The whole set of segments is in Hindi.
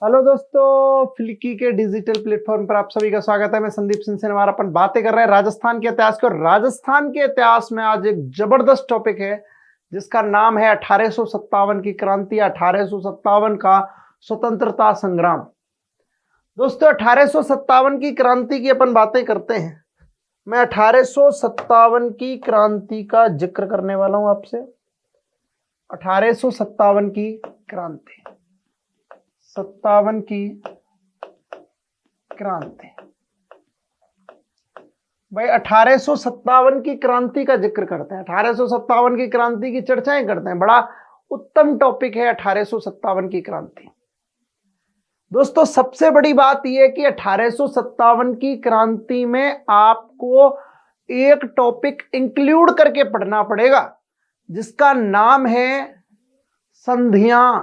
हेलो दोस्तों, फ्लिकी के डिजिटल प्लेटफॉर्म पर आप सभी का स्वागत है। मैं संदीप सिंह सेनवार। अपन बातें कर रहे हैं राजस्थान के इतिहास की, और राजस्थान के इतिहास में आज एक जबरदस्त टॉपिक है जिसका नाम है 1857 की क्रांति, 1857 का स्वतंत्रता संग्राम। दोस्तों, 1857 की क्रांति की अपन बातें करते हैं। मैं 1857 की क्रांति का जिक्र करने वाला हूं आपसे। 1857 की क्रांति, 57 की क्रांति। भाई 1857 की क्रांति का जिक्र करते हैं, 1857 की क्रांति की चर्चाएं करते हैं। बड़ा उत्तम टॉपिक है 1857 की क्रांति। दोस्तों, सबसे बड़ी बात यह है कि 1857 की क्रांति में आपको एक टॉपिक इंक्लूड करके पढ़ना पड़ेगा जिसका नाम है संधियां।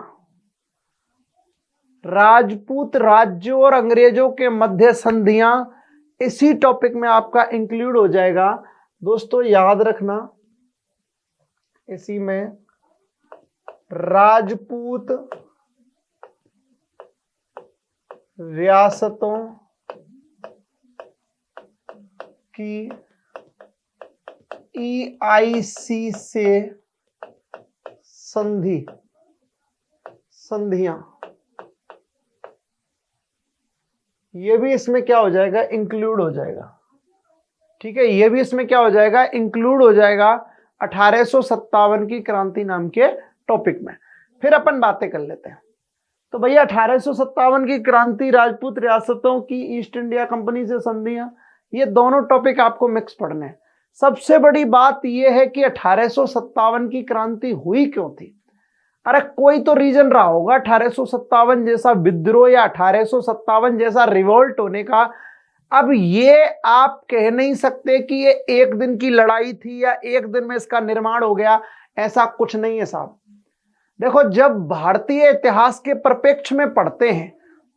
राजपूत राज्यों और अंग्रेजों के मध्य संधियां इसी टॉपिक में आपका इंक्लूड हो जाएगा। दोस्तों याद रखना, इसी में राजपूत रियासतों की EIC से संधियां, ये भी इसमें क्या हो जाएगा, इंक्लूड हो जाएगा। ठीक है, ये भी इसमें क्या हो जाएगा, इंक्लूड हो जाएगा 1857 की क्रांति नाम के टॉपिक में। फिर अपन बातें कर लेते हैं। तो भैया 1857 की क्रांति, राजपूत रियासतों की ईस्ट इंडिया कंपनी से संधियां, ये दोनों टॉपिक आपको मिक्स पढ़ने हैं। सबसे बड़ी बात यह है कि 1857 की क्रांति हुई क्यों थी। अरे कोई तो रीजन रहा होगा 1857 जैसा विद्रोह या 1857 जैसा रिवोल्ट होने का। अब ये आप कह नहीं सकते कि ये एक दिन की लड़ाई थी या एक दिन में इसका निर्माण हो गया, ऐसा कुछ नहीं है साहब। देखो, जब भारतीय इतिहास के परिप्रेक्ष्य में पढ़ते हैं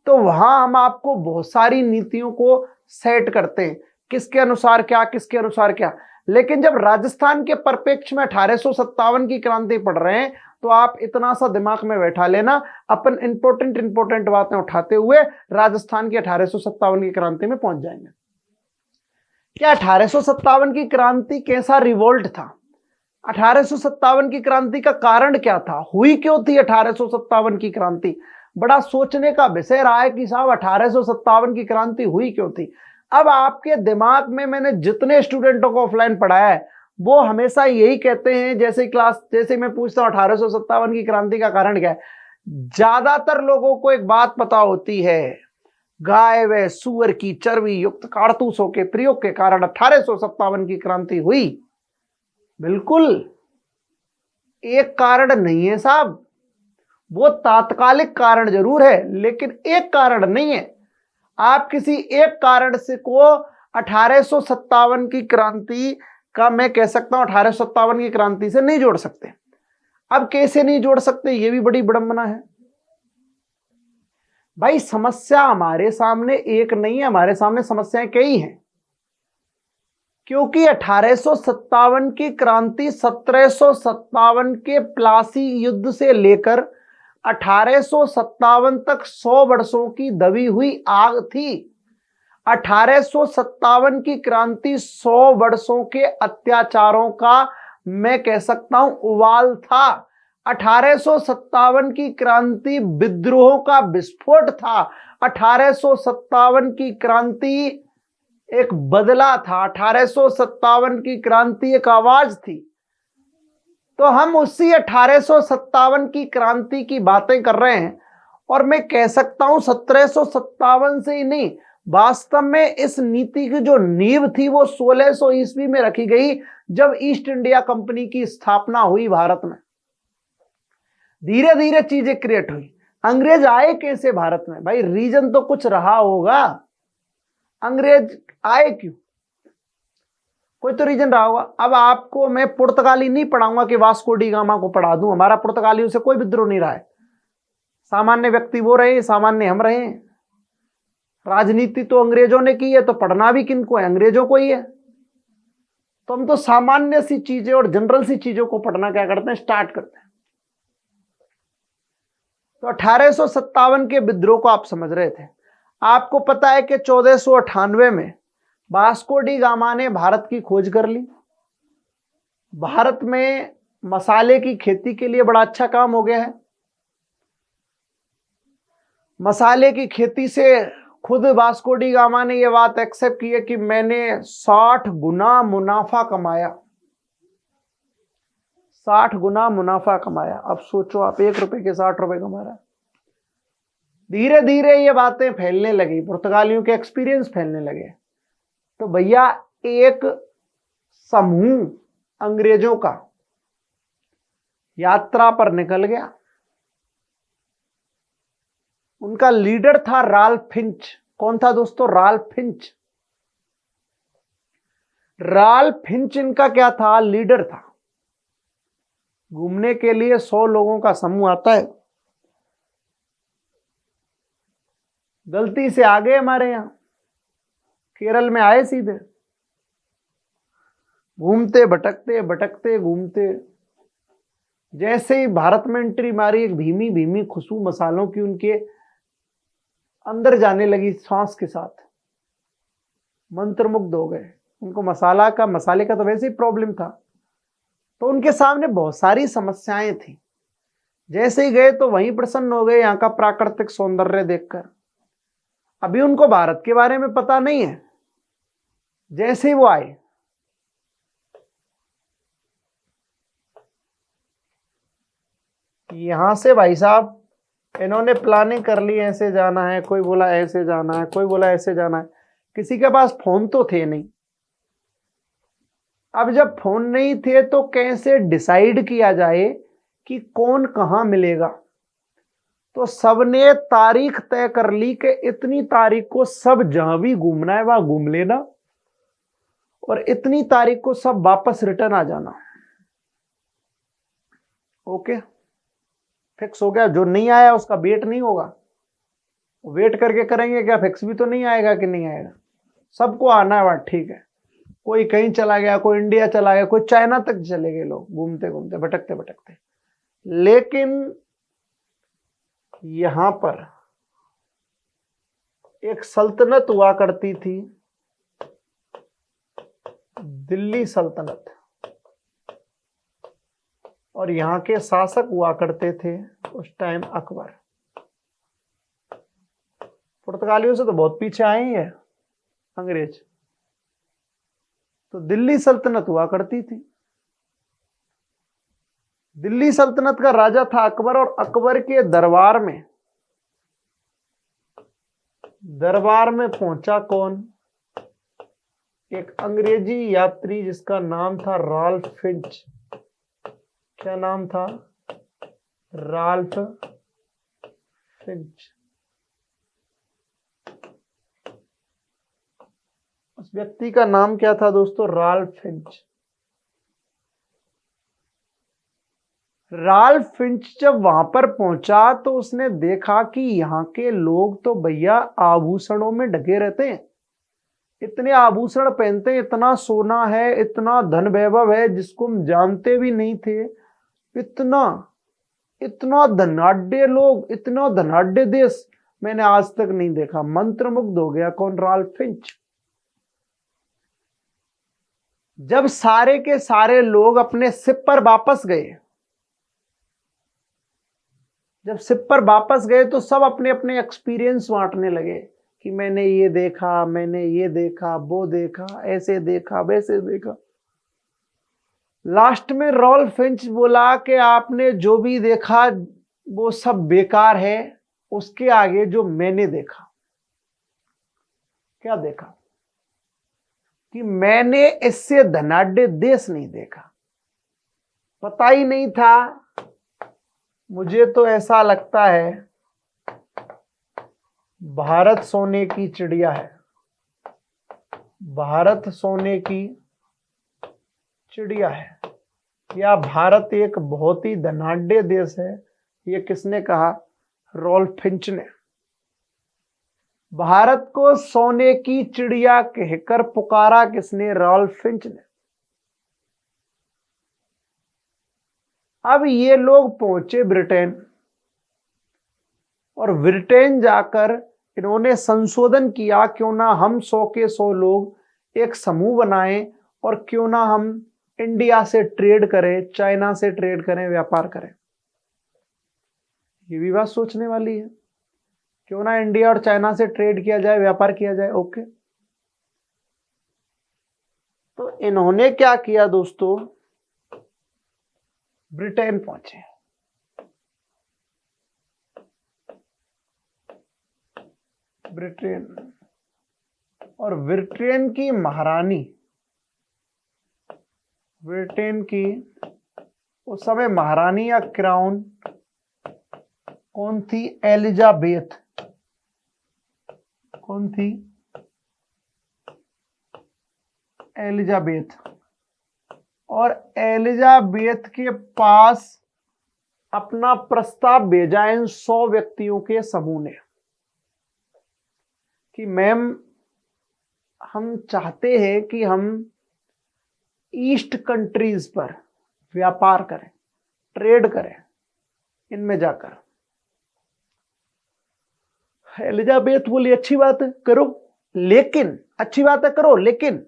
तो वहां हम आपको बहुत सारी नीतियों को सेट करते हैं, किसके अनुसार क्या, किसके अनुसार क्या। लेकिन जब राजस्थान के परिप्रेक्ष्य में 1857 की क्रांति पढ़ रहे हैं तो आप इतना सा दिमाग में बैठा लेना, अपन इंपॉर्टेंट बातें उठाते हुए राजस्थान की 1857 की क्रांति में पहुंच जाएंगे। क्या 1857 की क्रांति कैसा रिवोल्ट था, 1857 की क्रांति का कारण क्या था, हुई क्यों थी 1857 की क्रांति। बड़ा सोचने का विषय रहा है कि साहब 1857 की क्रांति हुई क्यों थी। अब आपके दिमाग में, मैंने जितने स्टूडेंटों को ऑफलाइन पढ़ाया है वो हमेशा यही कहते हैं, जैसे मैं पूछता हूं 1857 की क्रांति का कारण क्या है, ज्यादातर लोगों को एक बात पता होती है, गाय व सुअर की चर्बी युक्त कारतूसों के प्रयोग के कारण 1857 की क्रांति हुई। बिल्कुल एक कारण नहीं है साहब, वो तात्कालिक कारण जरूर है लेकिन एक कारण नहीं है। आप किसी एक कारण से को 1857 की क्रांति का, मैं कह सकता हूं 1857 की क्रांति से नहीं जोड़ सकते। अब कैसे नहीं जोड़ सकते, ये भी बड़ी विडंबना है भाई। समस्या हमारे सामने एक नहीं है, हमारे सामने समस्याएं कई हैं। क्योंकि 1857 की क्रांति 1757 के प्लासी युद्ध से लेकर 1857 तक 100 वर्षों की दबी हुई आग थी। 1857 की क्रांति 100 वर्षों के अत्याचारों का, मैं कह सकता हूं, उबाल था। 1857 की क्रांति विद्रोहों का विस्फोट था। 1857 की क्रांति एक बदला था। 1857 की क्रांति एक आवाज थी। तो हम उसी 1857 की क्रांति की बातें कर रहे हैं, और मैं कह सकता हूं 1757 से ही नहीं, वास्तव में इस नीति की जो नींव थी वो 1600 ईस्वी में रखी गई, जब ईस्ट इंडिया कंपनी की स्थापना हुई भारत में। धीरे धीरे चीजें क्रिएट हुई। अंग्रेज आए कैसे भारत में, भाई रीजन तो कुछ रहा होगा। अंग्रेज आए क्यों, कोई तो रीजन रहा होगा। अब आपको मैं पुर्तगाली नहीं पढ़ाऊंगा कि वास्को डी गामा को पढ़ा दूं, हमारा पुर्तगालियों से कोई विद्रोह नहीं रहा है। सामान्य व्यक्ति वो रहे, सामान्य हम रहे। राजनीति तो अंग्रेजों ने की है, तो पढ़ना भी किनको है, अंग्रेजों को ही है। तो हम तो सामान्य सी चीजें और जनरल सी चीजों को पढ़ना क्या करते हैं, स्टार्ट करते हैं। तो तो 1857 के विद्रोह को आप समझ रहे थे। आपको पता है कि 1498 में वास्को डी गामा ने भारत की खोज कर ली। भारत में मसाले की खेती के लिए बड़ा अच्छा काम हो गया है। मसाले की खेती से खुद वास्को डी गामा ने यह बात एक्सेप्ट की है कि मैंने 60 गुना मुनाफा कमाया। 60 गुना मुनाफा कमाया। अब सोचो आप, 1 रुपए के 60 रुपए कमा रहा है। धीरे धीरे ये बातें फैलने लगी, पुर्तगालियों के एक्सपीरियंस फैलने लगे। तो भैया एक समूह अंग्रेजों का यात्रा पर निकल गया। उनका लीडर था राल्फ फिंच। कौन था दोस्तों? Ralph Finch. राल्फ फिंच इनका क्या था? लीडर था। घूमने के लिए 100 लोगों का समूह आता है। गलती से आ गए हमारे यहां, केरल में आए सीधे, घूमते भटकते भटकते घूमते जैसे ही भारत में एंट्री मारी, एक धीमी धीमी खुशबू मसालों की उनके अंदर जाने लगी सांस के साथ। मंत्रमुग्ध हो गए। उनको मसाले का तो वैसे ही प्रॉब्लम था, तो उनके सामने बहुत सारी समस्याएं थी। जैसे ही गए तो वहीं प्रसन्न हो गए यहाँ का प्राकृतिक सौंदर्य देखकर। अभी उनको भारत के बारे में पता नहीं है। जैसे ही वो आए, यहां से भाई साहब इन्होंने प्लानिंग कर ली, ऐसे जाना है, कोई बोला ऐसे जाना है, कोई बोला ऐसे जाना है। किसी के पास फोन तो थे नहीं। अब जब फोन नहीं थे तो कैसे डिसाइड किया जाए कि कौन कहां मिलेगा? तो सबने तारीख तय कर ली कि इतनी तारीख को सब जहां भी घूमना है वहां घूम लेना, और इतनी तारीख को सब वापस रिटर्न आ जाना। ओके, फिक्स हो गया। जो नहीं आया उसका वेट नहीं होगा, वेट करके करेंगे क्या? फिक्स भी तो नहीं आएगा कि नहीं आएगा। सबको आना है वहां, ठीक है। कोई कहीं चला गया, कोई इंडिया चला गया, कोई चाइना तक चले गए लोग, घूमते घूमते भटकते भटकते। लेकिन यहां पर एक सल्तनत हुआ करती थी, दिल्ली सल्तनत, और यहां के शासक हुआ करते थे उस टाइम अकबर। पुर्तगालियों से तो बहुत पीछे आए ही है अंग्रेज। तो दिल्ली सल्तनत हुआ करती थी। दिल्ली सल्तनत का राजा था अकबर, और अकबर के दरबार में पहुंचा कौन? एक अंग्रेजी यात्री जिसका नाम था राल्फ फिंच। क्या नाम था? Ralph Finch. उस व्यक्ति का नाम क्या था दोस्तों? Ralph Finch. राल्फ फिंच जब वहां पर पहुंचा तो उसने देखा कि यहाँ के लोग तो भैया आभूषणों में ढके रहते हैं, इतने आभूषण पहनते हैं, इतना सोना है, इतना धन वैभव है जिसको हम जानते भी नहीं थे। इतना इतना धनाढ्य लोग, इतना धनाढ्य देश मैंने आज तक नहीं देखा। मंत्रमुग्ध हो गया। कौन? Ralph Finch. जब सारे के सारे लोग अपने शिप पर वापस गए, जब शिप पर वापस गए तो सब अपने अपने एक्सपीरियंस बांटने लगे कि मैंने ये देखा, मैंने ये देखा, वो देखा, ऐसे देखा, वैसे देखा। लास्ट में राल्फ फिंच बोला कि आपने जो भी देखा वो सब बेकार है, उसके आगे जो मैंने देखा। क्या देखा? कि मैंने इससे धनाढ्य देश नहीं देखा। पता ही नहीं था। मुझे तो ऐसा लगता है भारत सोने की चिड़िया है। भारत सोने की चिड़िया है, या भारत एक बहुत ही धनाढ्य देश है। ये किसने कहा? राल्फ फिंच ने। भारत को सोने की चिड़िया कहकर पुकारा किसने? राल्फ फिंच ने। अब ये लोग पहुंचे ब्रिटेन। और ब्रिटेन जाकर इन्होंने संशोधन किया, क्यों ना हम 100 के 100 लोग एक समूह बनाएं और क्यों ना हम इंडिया से ट्रेड करें, चाइना से ट्रेड करें, व्यापार करें। ये भी बात सोचने वाली है, क्यों ना इंडिया और चाइना से ट्रेड किया जाए, व्यापार किया जाए। ओके, तो इन्होंने क्या किया दोस्तों, ब्रिटेन पहुंचे। ब्रिटेन, और ब्रिटेन की महारानी, ब्रिटेन की उस समय महारानी या क्राउन कौन थी, एलिजाबेथ। कौन थी, एलिजाबेथ। और एलिजाबेथ के पास अपना प्रस्ताव भेजा इन 100 व्यक्तियों के समूह ने कि मैम हम चाहते हैं कि हम ईस्ट कंट्रीज पर व्यापार करें, ट्रेड करें इनमें जाकर। एलिजाबेथ बोली अच्छी बात है करो, लेकिन अच्छी बात है करो, लेकिन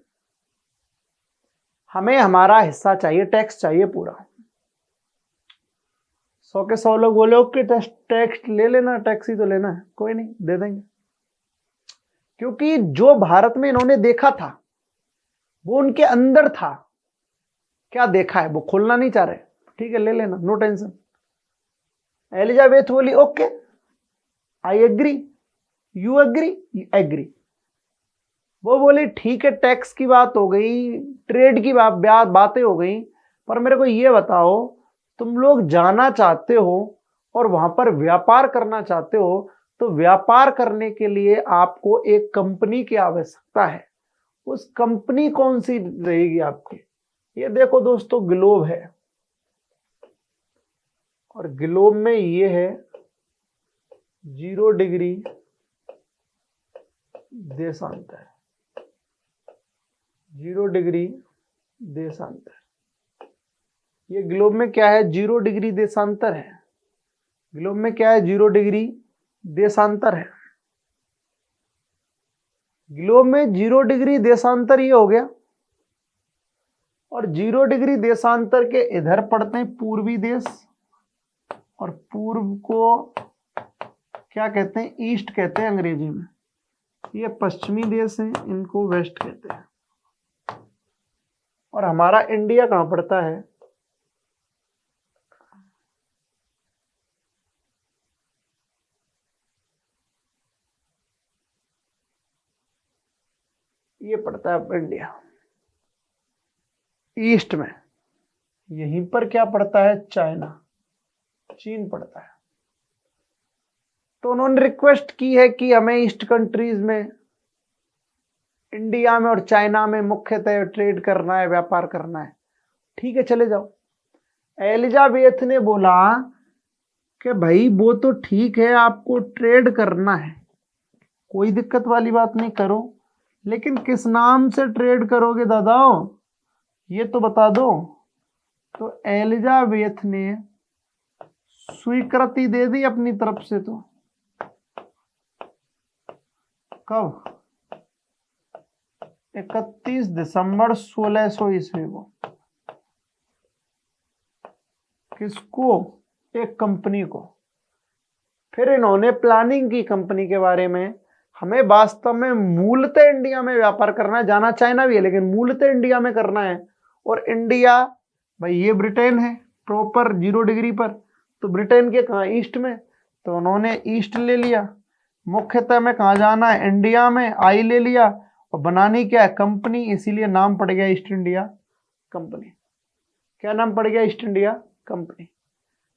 हमें हमारा हिस्सा चाहिए, टैक्स चाहिए पूरा। 100 के 100 लोग बोले ओके टैक्स ले लेना, टैक्स ही तो लेना है, कोई नहीं दे देंगे। क्योंकि जो भारत में इन्होंने देखा था वो उनके अंदर था। क्या देखा है वो खोलना नहीं चाह रहे, ठीक है ले लेना, नो टेंशन। एलिजाबेथ बोली okay I agree, you agree, agree. वो बोली ठीक है, टैक्स की बात हो गई, ट्रेड की बातें हो गई, पर मेरे को ये बताओ तुम लोग जाना चाहते हो और वहां पर व्यापार करना चाहते हो, तो व्यापार करने के लिए आपको एक कंपनी की आवश्यकता है। उस कंपनी कौन सी रहेगी आपकी? ये देखो दोस्तों ग्लोब है, और ग्लोब में ये है 0 डिग्री देशांतर, 0 डिग्री देशांतर। ये ग्लोब में क्या है, 0 डिग्री देशांतर है। ग्लोब में क्या है, 0 डिग्री देशांतर है। ग्लोब में 0 डिग्री देशांतर ये हो गया, और 0 डिग्री देशांतर के इधर पड़ते हैं पूर्वी देश, और पूर्व को क्या कहते हैं, ईस्ट कहते हैं अंग्रेजी में। ये पश्चिमी देश हैं, इनको वेस्ट कहते हैं। और हमारा इंडिया कहां पड़ता है, ये पड़ता है इंडिया ईस्ट में। यहीं पर क्या पड़ता है, चाइना, चीन पड़ता है। तो उन्होंने रिक्वेस्ट की है कि हमें ईस्ट कंट्रीज में, इंडिया में और चाइना में मुख्यतः ट्रेड करना है, व्यापार करना है। ठीक है चले जाओ। एलिजाबेथ ने बोला कि भाई वो तो ठीक है, आपको ट्रेड करना है, कोई दिक्कत वाली बात नहीं, करो, लेकिन किस नाम से ट्रेड करोगे दादा, ये तो बता दो। तो एलिजाबेथ ने स्वीकृति दे दी अपनी तरफ से। तो कब, 31 दिसंबर 1600 ईस्वी को। किसको, एक कंपनी को। फिर इन्होंने प्लानिंग की कंपनी के बारे में, हमें वास्तव में मूलतः इंडिया में व्यापार करना है, जाना चाइना भी है लेकिन मूलतः इंडिया में करना है। और इंडिया भाई ये ब्रिटेन है प्रॉपर 0 डिग्री पर, तो ब्रिटेन के कहाँ, ईस्ट में, तो उन्होंने ईस्ट ले लिया। मुख्यतः में कहाँ जाना है, इंडिया में, आई ले लिया, और बनानी क्या है, कंपनी, इसीलिए नाम पड़ गया ईस्ट इंडिया कंपनी। क्या नाम पड़ गया, ईस्ट इंडिया कंपनी।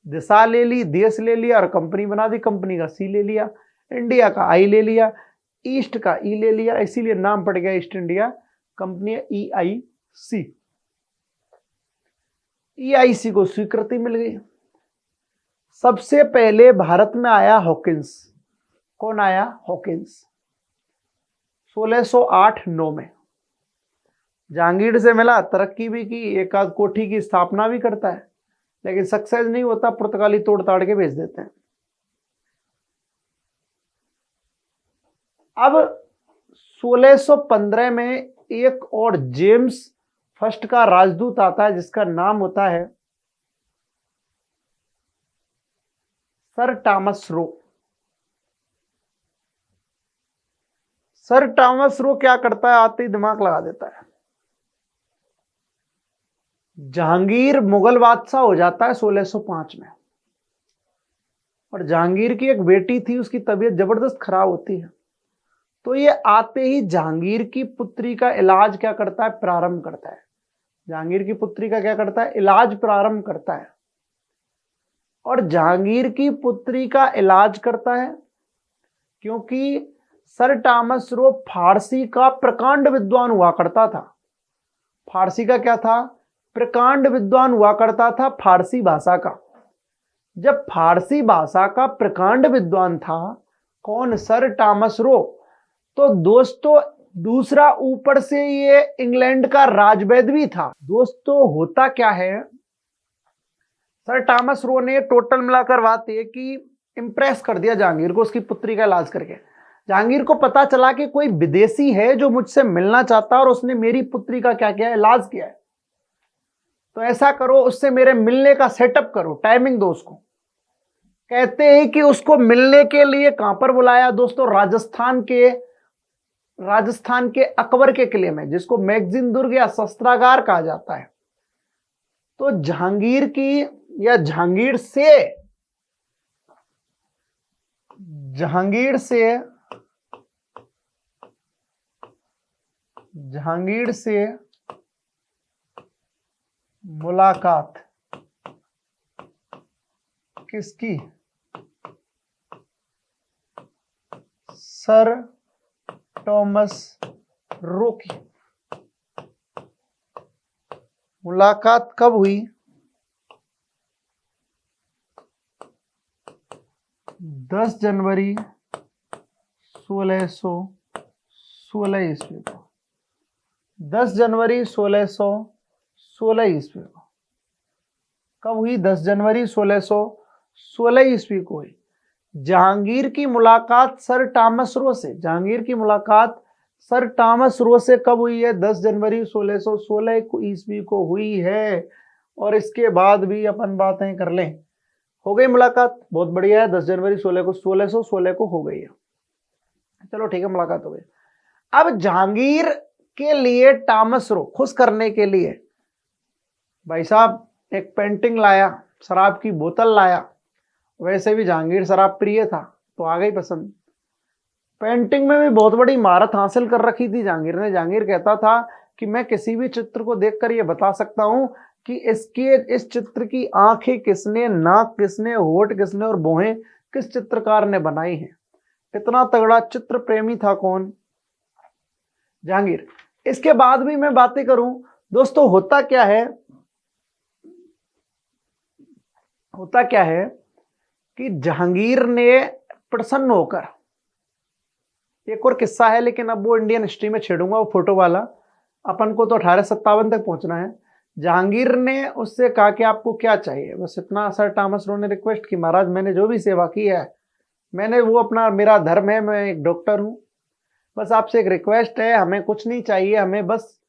दिशा ले ली, देश ले लिया, और कंपनी बना दी। कंपनी का सी ले लिया, इंडिया का आई ले लिया, ईस्ट का ई ले लिया, इसीलिए नाम पड़ गया east India company, EIC। EIC को स्वीकृति मिल गई। सबसे पहले भारत में आया हॉकिंस। कौन आया, हॉकिंस। 1608-9 में जहांगीर से मिला, तरक्की भी की, एक आध कोठी की स्थापना भी करता है, लेकिन सक्सेस नहीं होता, पुर्तगाली तोड़ ताड़ के भेज देते हैं। अब 1615 में एक और जेम्स फर्स्ट का राजदूत आता है जिसका नाम होता है sir Thomas Roe. Sir Thomas Roe क्या करता है, आते ही दिमाग लगा देता है। जहांगीर मुगल बादशाह हो जाता है 1605 में, और जहांगीर की एक बेटी थी, उसकी तबीयत जबरदस्त खराब होती है। तो ये आते ही जहांगीर की पुत्री का इलाज क्या करता है, प्रारंभ करता है। जहांगीर की पुत्री का क्या करता है, इलाज प्रारंभ करता है। और जहांगीर की पुत्री का इलाज करता है क्योंकि सर टॉमस रो फारसी का प्रकांड विद्वान हुआ करता था। फारसी का क्या था, प्रकांड विद्वान हुआ करता था, फारसी भाषा का। जब फारसी भाषा का प्रकांड विद्वान था कौन, सर टॉमस रो, तो दोस्तों दूसरा ऊपर से ये इंग्लैंड का राजवैद भी था। दोस्तों होता क्या है, सर टॉमस रो ने टोटल मिलाकर बात है कि इंप्रेस कर दिया जहांगीर को उसकी पुत्री का इलाज करके। जहांगीर को पता चला कि कोई विदेशी है जो मुझसे मिलना चाहता है और उसने मेरी पुत्री का क्या किया, इलाज किया है। तो ऐसा करो, उससे मेरे मिलने का सेटअप करो, टाइमिंग दो उसको। कहते हैं कि उसको मिलने के लिए कहां पर बुलाया दोस्तों, राजस्थान के अकबर के किले में, जिसको मैगजीन दुर्ग या शस्त्रागार कहा जाता है। तो जहांगीर की या जहांगीर से मुलाकात किसकी, सर टॉमस रो की। मुलाकात कब हुई, 10 जनवरी 1616 ईस्वी को। 10 जनवरी 1616 ईस्वी को कब हुई, 10 जनवरी 1616 ईस्वी को हुई। जहांगीर की मुलाकात सर टॉमस रो से, जहांगीर की मुलाकात सर टॉमस रो से कब हुई है, 10 जनवरी 1616 ईस्वी को हुई है। और इसके बाद भी अपन बातें कर लें, हो गई मुलाकात, बहुत बढ़िया है। 10 जनवरी 1616 को हो गई है, चलो ठीक है, मुलाकात हो गई। अब जहांगीर के लिए टॉमस रो खुश करने के लिए भाई साहब एक पेंटिंग लाया, शराब की बोतल लाया। वैसे भी जहांगीर शराब प्रिय था तो आ गई पसंद। पेंटिंग में भी बहुत बड़ी महारत हासिल कर रखी थी जहांगीर ने। जहांगीर कहता था कि मैं किसी भी चित्र को देखकर यह बता सकता हूं कि इस चित्र की आंखें किसने, नाक किसने, होठ किसने और भौहें किस चित्रकार ने बनाई हैं। इतना तगड़ा चित्र प्रेमी था कौन, जहांगीर। इसके बाद भी मैं बातें करूं दोस्तों, होता क्या है कि जहांगीर ने प्रसन्न होकर, एक और किस्सा है लेकिन अब वो इंडियन हिस्ट्री में छेड़ूंगा, वो फोटो वाला। अपन को तो 1857 तक पहुंचना है। जहांगीर ने उससे कहा कि आपको क्या चाहिए, बस इतना। सर टॉमस रो ने रिक्वेस्ट की, महाराज मैंने जो भी सेवा की है, मैंने वो अपना, मेरा धर्म है, मैं एक डॉक्टर हूं, बस आपसे एक रिक्वेस्ट है, हमें कुछ नहीं चाहिए, हमें बस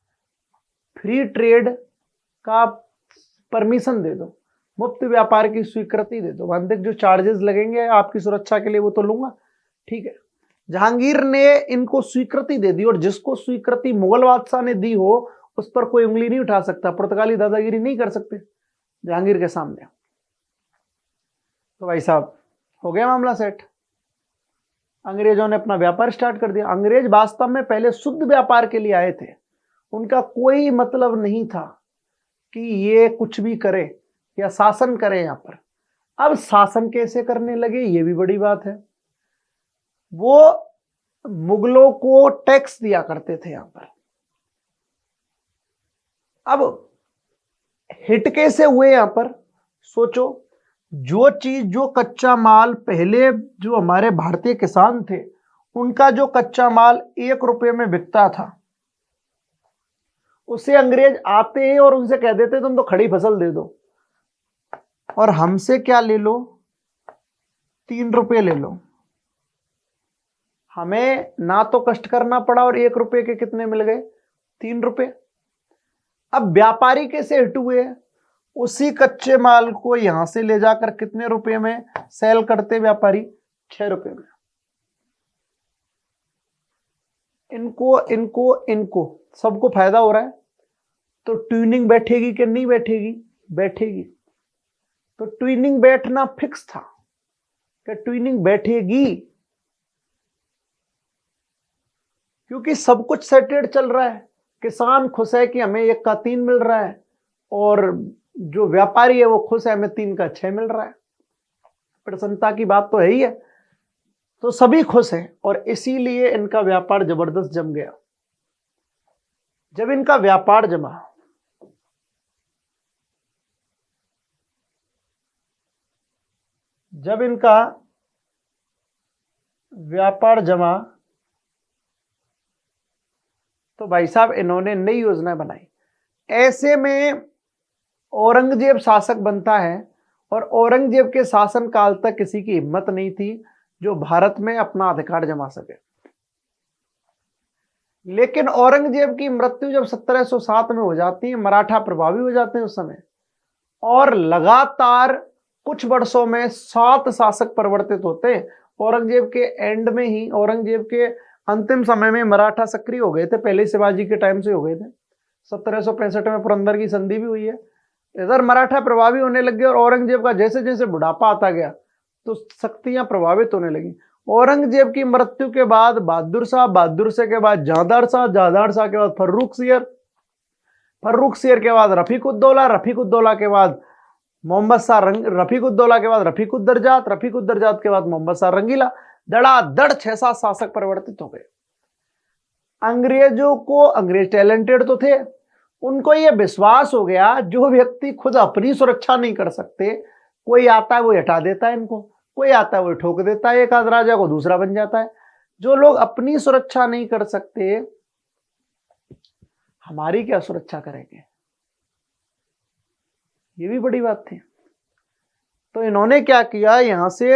फ्री ट्रेड का परमिशन दे दो, मुफ्त व्यापार की स्वीकृति दे दो, आंतरिक जो चार्जेस लगेंगे आपकी सुरक्षा के लिए वो तो लूंगा, ठीक है। जहांगीर ने इनको स्वीकृति दे दी, और जिसको स्वीकृति मुगल बादशाह ने दी हो उस पर कोई उंगली नहीं उठा सकता, पुर्तगाली दादागिरी नहीं कर सकते जहांगीर के सामने। तो भाई साहब हो गया मामला सेट। अंग्रेजों ने अपना व्यापार स्टार्ट कर दिया। अंग्रेज वास्तव में पहले शुद्ध व्यापार के लिए आए थे, उनका कोई मतलब नहीं था कि ये कुछ भी करे या शासन करे यहां पर। अब शासन कैसे करने लगे ये भी बड़ी बात है। वो मुगलों को टैक्स दिया करते थे यहां पर। अब हिट कैसे हुए यहां पर, सोचो, जो चीज, जो कच्चा माल पहले जो हमारे भारतीय किसान थे उनका जो कच्चा माल 1 रुपए में बिकता था, उसे अंग्रेज आते हैं और उनसे कह देते तुम तो खड़ी फसल दे दो और हमसे क्या ले लो, 3 रुपए ले लो। हमें ना तो कष्ट करना पड़ा और 1 रुपए के कितने मिल गए, 3 रुपए। अब व्यापारी कैसे हिट हुए, उसी कच्चे माल को यहां से ले जाकर कितने रुपए में सेल करते व्यापारी, 6 रुपए में। इनको इनको इनको सबको फायदा हो रहा है, तो ट्यूनिंग बैठेगी कि नहीं बैठेगी, बैठेगी। तो ट्यूनिंग बैठना फिक्स था कि ट्यूनिंग बैठेगी, क्योंकि सब कुछ सेटेड चल रहा है। किसान खुश है कि हमें 1 का 3 मिल रहा है, और जो व्यापारी है वो खुश है हमें 3 का 6 मिल रहा है। प्रसन्नता की बात तो है ही है, तो सभी खुश हैं, और इसीलिए इनका व्यापार जबरदस्त जम गया। जब इनका व्यापार जमा, जब इनका व्यापार जमा, तो भाई साहब इन्होंने नई योजना बनाई। ऐसे में औरंगजेब शासक बनता है, और औरंगजेब के शासन काल तक किसी की हिम्मत नहीं थी जो भारत में अपना अधिकार जमा सके। लेकिन औरंगजेब की मृत्यु जब 1707 में हो जाती है, मराठा प्रभावी हो जाते हैं उस समय, और लगातार कुछ वर्षों में 7 शासक परिवर्तित होते हैं। औरंगजेब के एंड में ही, औरंगजेब के अंतिम समय में मराठा सक्रिय हो गए थे, पहले शिवाजी के टाइम से हो गए थे। 1765 में पुरंदर की संधि भी हुई है। इधर मराठा प्रभावी होने लगे, और औरंगजेब का जैसे जैसे बुढ़ापा आता गया तो शक्तियां प्रभावित होने लगी। औरंगजेब की मृत्यु के बाद बहादुर शाह, बहादुर शाह के बाद जहांदार शाह, जहांदार शाह के बाद फर्रुख सियर, फर्रुख सियर के बाद रफीक उद्दौला, रफीक उद्दौला के बाद मोहम्मद शाह रफीक उद्दौला के बाद रफीक उद्दरजात, रफीक उद्दरजात के बाद मोहम्मद शाह रंगीला। धड़ाधड़ 6-7 शासक परिवर्तित हो गए। अंग्रेजों को, अंग्रेज टैलेंटेड तो थे, उनको यह विश्वास हो गया जो व्यक्ति खुद अपनी सुरक्षा नहीं कर सकते, कोई आता है वो हटा देता है इनको, कोई आता है वो ठोक देता है, एक आध राजा को दूसरा बन जाता है। जो लोग अपनी सुरक्षा नहीं कर सकते, हमारी क्या सुरक्षा करेंगे, ये भी बड़ी बात थी। तो इन्होंने क्या किया, यहां से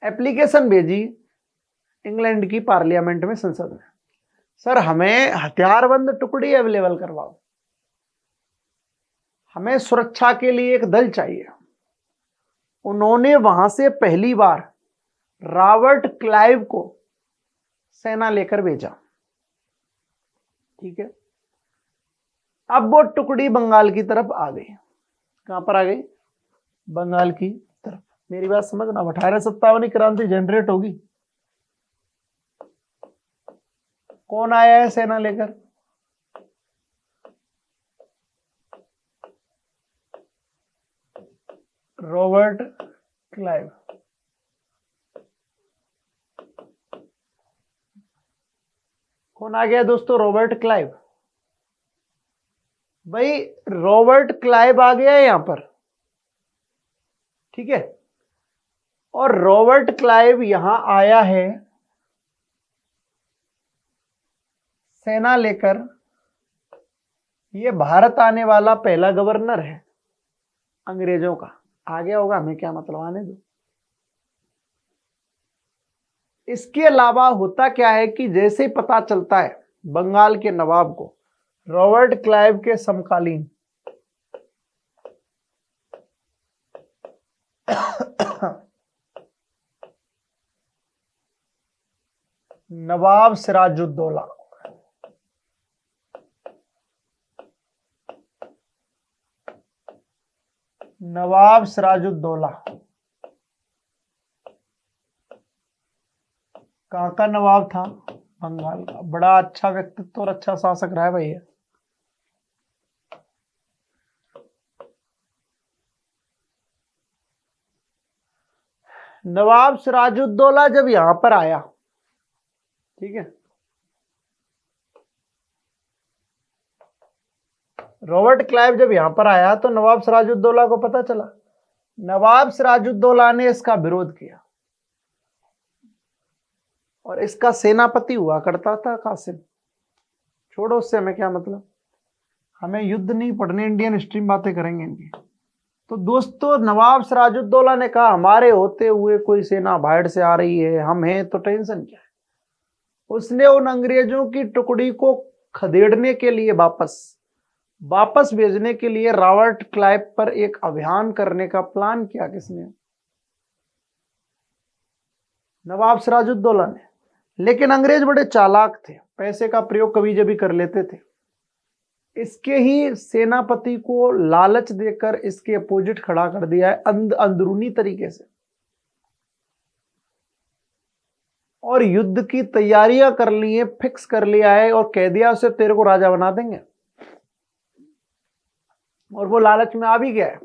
एप्लीकेशन भेजी इंग्लैंड की पार्लियामेंट में, संसद में, सर हमें हथियारबंद टुकड़ी अवेलेबल करवाओ, हमें सुरक्षा के लिए एक दल चाहिए। उन्होंने वहां से पहली बार रॉबर्ट क्लाइव को सेना लेकर भेजा। ठीक है, अब वो टुकड़ी बंगाल की तरफ आ गई। कहां पर आ गई, बंगाल की तरफ। मेरी बात समझना, 1857 क्रांति जनरेट होगी। कौन आया है सेना लेकर, रॉबर्ट क्लाइव। कौन आ गया दोस्तों, रॉबर्ट क्लाइव। भाई रॉबर्ट क्लाइव आ गया है यहां पर, ठीक है। और रॉबर्ट क्लाइव यहां आया है सेना लेकर। ये भारत आने वाला पहला गवर्नर है अंग्रेजों का। आ गया होगा, हमें क्या मतलब, आने दो। इसके अलावा होता क्या है कि जैसे ही पता चलता है बंगाल के नवाब को, रॉबर्ट क्लाइव के समकालीन नवाब सिराजुद्दौला, नवाब सिराजुद्दौला कहाँ का नवाब था, बंगाल का। बड़ा अच्छा व्यक्तित्व और अच्छा शासक रहा है भैया। नवाब सिराजुद्दौला जब यहां पर आया, ठीक है, रॉबर्ट क्लाइव जब यहां पर आया तो नवाब सिराजुद्दौला को पता चला। नवाब सिराजुद्दौला ने इसका विरोध किया, और इसका सेनापति हुआ करता था कासिम। छोड़ो, उससे हमें क्या मतलब, हमें युद्ध नहीं पढ़ने, इंडियन हिस्ट्री में बातें करेंगे इनकी। तो दोस्तों नवाब सिराजुद्दौला ने कहा हमारे होते हुए कोई सेना बाहर से आ रही है, हम हैं तो टेंशन क्या है। उसने उन अंग्रेजों की टुकड़ी को खदेड़ने के लिए वापस भेजने के लिए रॉबर्ट क्लाइव पर एक अभियान करने का प्लान किया। किसने? नवाब सिराजुद्दौला ने। लेकिन अंग्रेज बड़े चालाक थे, पैसे का प्रयोग कभी जभी कर लेते थे। इसके ही सेनापति को लालच देकर इसके अपोजिट खड़ा कर दिया है अंदरूनी तरीके से, और युद्ध की तैयारियां कर ली है, फिक्स कर लिया है और कह दिया उसे तेरे को राजा बना देंगे। और वो लालच में आ भी गया है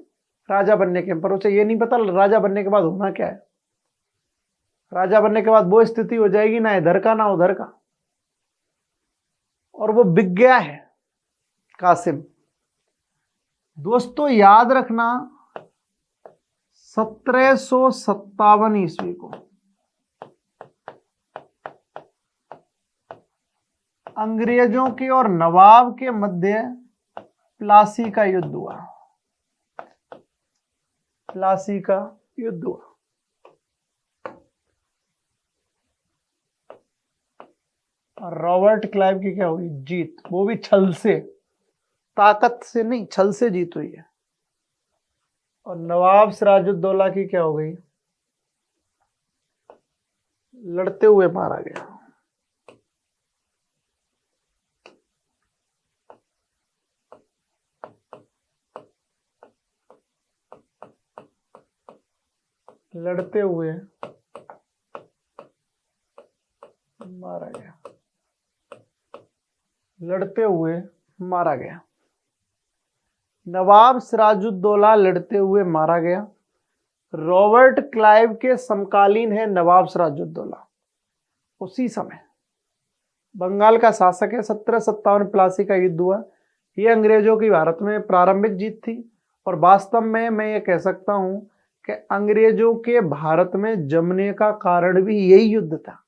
राजा बनने के, पर उसे ये नहीं पता राजा बनने के बाद होना क्या है। राजा बनने के बाद वो स्थिति हो जाएगी ना इधर का ना उधर का, और वो बिक गया है कासिम। दोस्तों याद रखना 1757 ईस्वी को अंग्रेजों के और नवाब के मध्य प्लासी का युद्ध हुआ। प्लासी का युद्ध हुआ। और रॉबर्ट क्लाइव की क्या हुई? जीत। वो भी छल से, ताकत से नहीं, छल से जीत हुई है। और नवाब सिराजुद्दौला की क्या हो गई? लड़ते हुए मारा गया। लड़ते हुए मारा गया। लड़ते हुए मारा गया। नवाब सिराजुद्दौला लड़ते हुए मारा गया। रॉबर्ट क्लाइव के समकालीन है नवाब सिराजुद्दौला। उसी समय बंगाल का शासक है। 1757 प्लासी का युद्ध हुआ। यह अंग्रेजों की भारत में प्रारंभिक जीत थी, और वास्तव में मैं ये कह सकता हूं कि अंग्रेजों के भारत में जमने का कारण भी यही युद्ध था।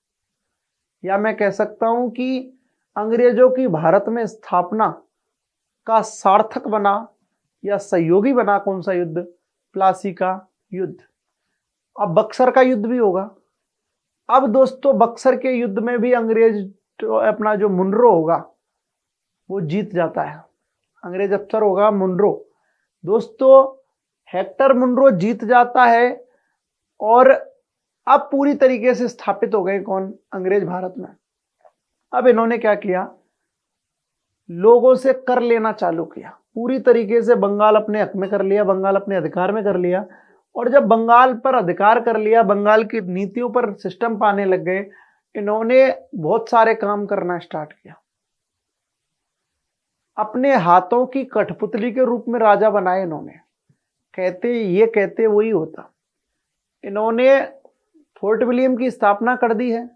या मैं कह सकता हूं कि अंग्रेजों की भारत में स्थापना का सार्थक बना या सहयोगी बना कौन सा युद्ध? प्लासी का युद्ध। अब बक्सर का युद्ध भी होगा। अब दोस्तों बक्सर के युद्ध में भी अंग्रेज तो अपना जो मुनरो होगा वो जीत जाता है। अंग्रेज अफसर होगा मुनरो। दोस्तों हेक्टर मुनरो जीत जाता है, और अब पूरी तरीके से स्थापित हो गए कौन? अंग्रेज भारत में। अब इन्होंने क्या किया? लोगों से कर लेना चालू किया। पूरी तरीके से बंगाल अपने हक में कर लिया, बंगाल अपने अधिकार में कर लिया। और जब बंगाल पर अधिकार कर लिया, बंगाल की नीतियों पर सिस्टम पाने लग गए, इन्होंने बहुत सारे काम करना स्टार्ट किया। अपने हाथों की कठपुतली के रूप में राजा बनाए इन्होंने। कहते वही होता। इन्होंने फोर्ट विलियम की स्थापना कर दी है,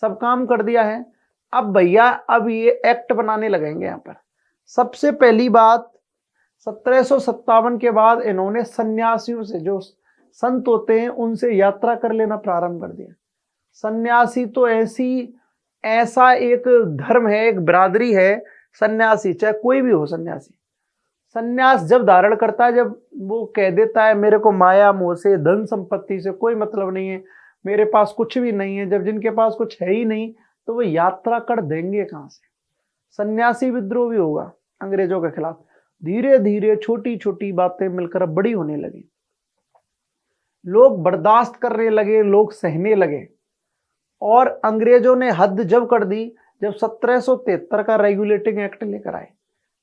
सब काम कर दिया है। अब भैया अब ये एक्ट बनाने लगेंगे यहाँ पर। सबसे पहली बात 1757 के बाद इन्होंने सन्यासियों से, जो संत होते हैं, उनसे यात्रा कर लेना प्रारंभ कर दिया। सन्यासी तो ऐसा एक धर्म है, एक बिरादरी है सन्यासी, चाहे कोई भी हो सन्यासी। सन्यास जब धारण करता है, जब वो कह देता है मेरे को माया मोह से, धन संपत्ति से कोई मतलब नहीं है, मेरे पास कुछ भी नहीं है, जब जिनके पास कुछ है ही नहीं तो वो यात्रा कर देंगे कहां से? सन्यासी विद्रोह भी होगा अंग्रेजों के खिलाफ। धीरे धीरे छोटी छोटी बातें मिलकर अब बड़ी होने लगी। लोग बर्दाश्त करने लगे, लोग सहने लगे। और अंग्रेजों ने हद जब कर दी जब 1773 का रेगुलेटिंग एक्ट लेकर आए।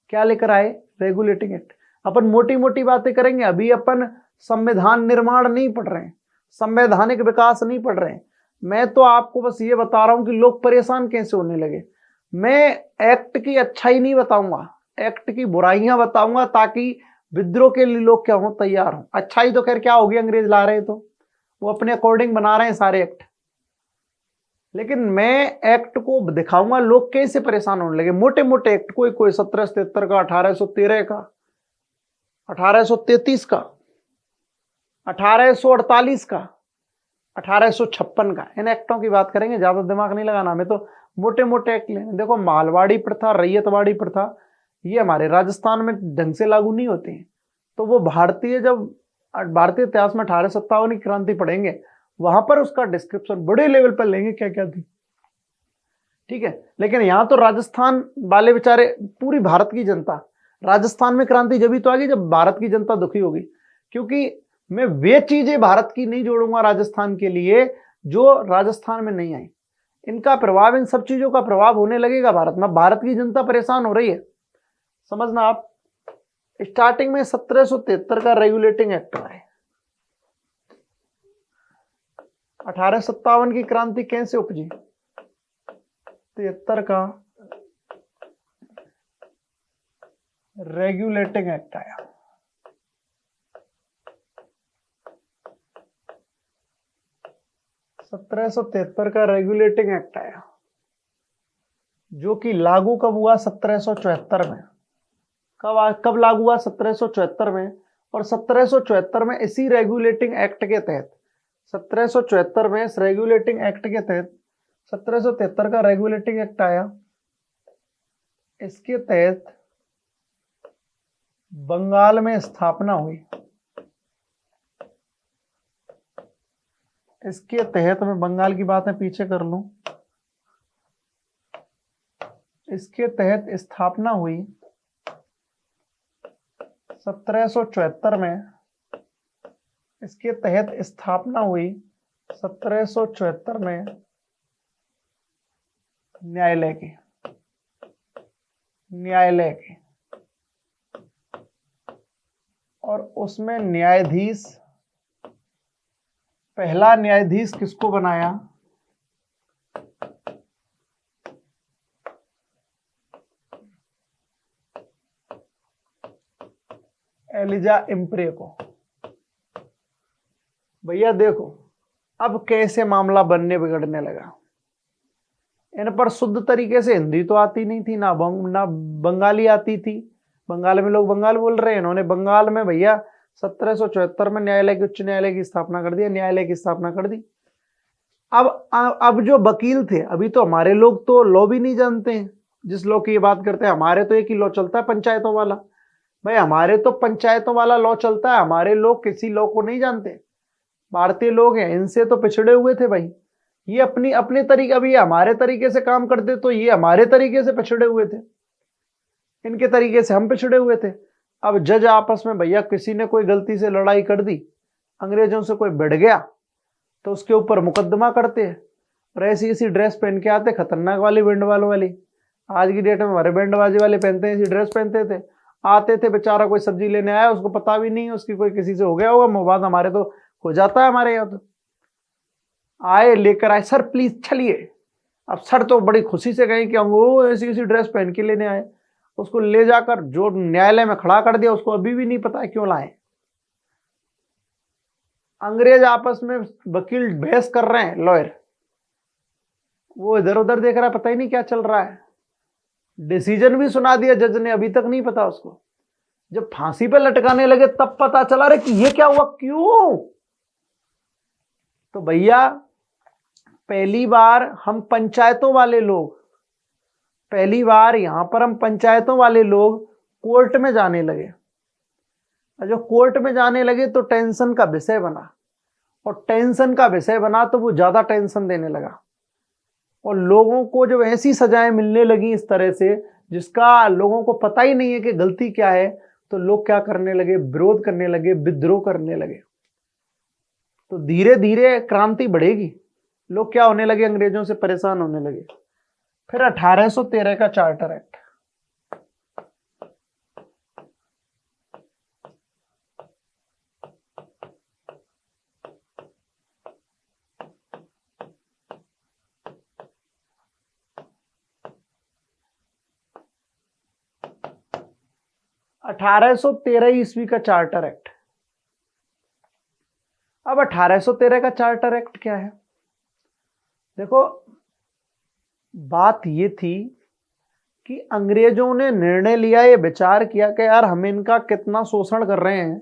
क्या लेकर आए? Regulating act. अपन मोटी मोटी बातें करेंगे, अभी अपन संविधान निर्माण नहीं पढ़ रहे हैं, संवैधानिक विकास नहीं पढ़ रहे हैं। मैं तो आपको बस ये बता रहा हूं कि लोग परेशान कैसे होने लगे। मैं एक्ट की अच्छाई नहीं बताऊंगा, एक्ट की बुराइयां बताऊंगा, ताकि विद्रोह के लिए लोग क्या हो, तैयार हो। अच्छाई तो खैर क्या होगी, अंग्रेज ला रहे हैं तो वो अपने अकॉर्डिंग बना रहे हैं सारे एक्ट, लेकिन मैं एक्ट को दिखाऊंगा लोग कैसे परेशान होने लगे। मोटे मोटे एक्ट, कोई 1773 का, 1813 का, 1833 का, 1848 का, 1856 का। इन एक्टों की बात करेंगे, ज्यादा दिमाग नहीं लगाना हमें, तो मोटे मोटे एक्ट लेंगे। देखो मालवाड़ी प्रथा, रैयतवाड़ी प्रथा, ये हमारे राजस्थान में ढंग से लागू नहीं होते हैं, तो वो जब भारतीय इतिहास में 1857 की क्रांति पढ़ेंगे, वहां पर उसका डिस्क्रिप्शन बड़े लेवल पर लेंगे क्या क्या थी। ठीक है, लेकिन यहां तो राजस्थान वाले बेचारे, पूरी भारत की जनता, राजस्थान में क्रांति जब भी तो आ गई जब भारत की जनता दुखी होगी, क्योंकि मैं वे चीजें भारत की नहीं जोड़ूंगा राजस्थान के लिए जो राजस्थान में नहीं आई। इनका प्रभाव, इन सब चीजों का प्रभाव होने लगेगा भारत में। भारत की जनता परेशान हो रही है, समझना आप। स्टार्टिंग में 1773 का रेगुलेटिंग एक्ट आया। 1857 की क्रांति कैसे उपजी? 73 का रेगुलेटिंग एक्ट आया। सत्रह सौ 73 का रेगुलेटिंग एक्ट आया, जो कि लागू कब हुआ? 1774 में। कब लागू हुआ? 1774 में। और 1774 में इसी रेगुलेटिंग एक्ट के तहत, 1774 में इस रेगुलेटिंग एक्ट के तहत 1773 का रेगुलेटिंग एक्ट आया। इसके तहत बंगाल में स्थापना हुई। इसके तहत, मैं बंगाल की बातें पीछे कर लूं, इसके तहत स्थापना हुई 1774 में। इसके तहत स्थापना हुई 1774 में न्यायालय की। और उसमें न्यायाधीश, पहला न्यायाधीश किसको बनाया? एलिजा इम्प्रे को। भैया देखो अब कैसे मामला बनने बिगड़ने लगा। इन पर शुद्ध तरीके से हिंदी तो आती नहीं थी, ना बंगाली आती थी। बंगाल में लोग बंगाल बोल रहे हैं, इन्होंने बंगाल में भैया 1774 में न्यायालय की, उच्च न्यायालय की स्थापना कर दी, न्यायालय की स्थापना कर दी। अब जो वकील थे, अभी तो हमारे लोग तो लॉ भी नहीं जानते हैं। जिस लॉ की ये बात करते हैं, हमारे तो एक ही लॉ चलता है, पंचायतों वाला। भाई हमारे तो पंचायतों वाला लॉ चलता है, हमारे लोग किसी लॉ को नहीं जानते। भारतीय लोग हैं, इनसे तो पिछड़े हुए थे भाई। ये अपने तरीके, अभी हमारे तरीके से काम करते तो ये हमारे तरीके से पिछड़े हुए थे, इनके तरीके से हम पिछड़े हुए थे। अब जज आपस में भैया, किसी ने कोई गलती से लड़ाई कर दी, अंग्रेजों से कोई भिड़ गया, तो उसके ऊपर मुकदमा करते हैं। और ऐसी ड्रेस पहन के आते, खतरनाक वाली बैंड वालों वाली। आज की डेट में हमारे बैंड बाजी वाले पहनते हैं, ऐसी ड्रेस पहनते थे। आते थे, बेचारा कोई सब्जी लेने आया, उसको पता भी नहीं उसकी कोई किसी से हो गया होगा मवाद, हमारे तो हो जाता है हमारे यहाँ तो। आए, लेकर आए, सर प्लीज चलिए। अब सर तो बड़ी खुशी से गए कि हम वो ऐसी ड्रेस पहन के लेने आए। उसको ले जाकर जो न्यायालय में खड़ा कर दिया, उसको अभी भी नहीं पता है क्यों लाए। अंग्रेज आपस में वकील बहस कर रहे हैं, लॉयर वो इधर उधर देख रहा है, पता ही नहीं क्या चल रहा है। डिसीजन भी सुना दिया जज ने, अभी तक नहीं पता उसको। जब फांसी पे लटकाने लगे तब पता चला रहे कि ये क्या हुआ, क्यों। तो भैया पहली बार हम पंचायतों वाले लोग, पहली बार यहां पर हम पंचायतों वाले लोग कोर्ट में जाने लगे। और जो कोर्ट में जाने लगे तो टेंशन का विषय बना, और टेंशन का विषय बना तो वो ज्यादा टेंशन देने लगा। और लोगों को जब ऐसी सजाएं मिलने लगी इस तरह से, जिसका लोगों को पता ही नहीं है कि गलती क्या है, तो लोग क्या करने लगे, विरोध करने लगे, विद्रोह करने लगे। तो धीरे धीरे क्रांति बढ़ेगी, लोग क्या होने लगे, अंग्रेजों से परेशान होने लगे। फिर 1813 का चार्टर एक्ट। ईस्वी का चार्टर एक्ट। अब 1813 का चार्टर एक्ट क्या है? देखो बात ये थी कि अंग्रेजों ने निर्णय लिया, ये विचार किया कि यार हम इनका कितना शोषण कर रहे हैं,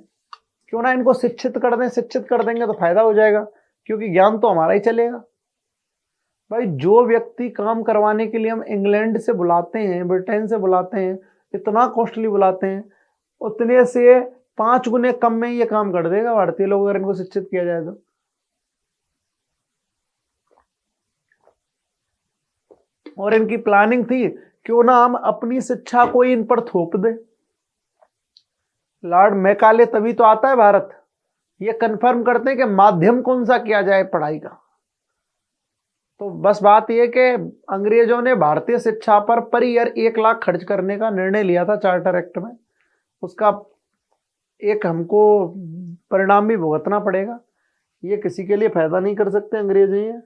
क्यों ना इनको शिक्षित कर दें। शिक्षित कर देंगे तो फायदा हो जाएगा, क्योंकि ज्ञान तो हमारा ही चलेगा। भाई जो व्यक्ति काम करवाने के लिए हम इंग्लैंड से बुलाते हैं, ब्रिटेन से बुलाते हैं, इतना कॉस्टली बुलाते हैं, उतने से 5 गुने कम में ये काम कर देगा भारतीय लोग अगर इनको शिक्षित किया जाए तो। और इनकी प्लानिंग थी क्यों ना हम अपनी शिक्षा को इन पर थोप दे। लॉर्ड मैकाले तभी तो आता है भारत, ये कंफर्म करते हैं कि माध्यम कौन सा किया जाए पढ़ाई का। तो बस बात यह कि अंग्रेजों ने भारतीय शिक्षा पर ईयर 1 लाख खर्च करने का निर्णय लिया था चार्टर एक्ट में। उसका एक हमको परिणाम भी भुगतना पड़ेगा, ये किसी के लिए फायदा नहीं कर सकते अंग्रेज ही है।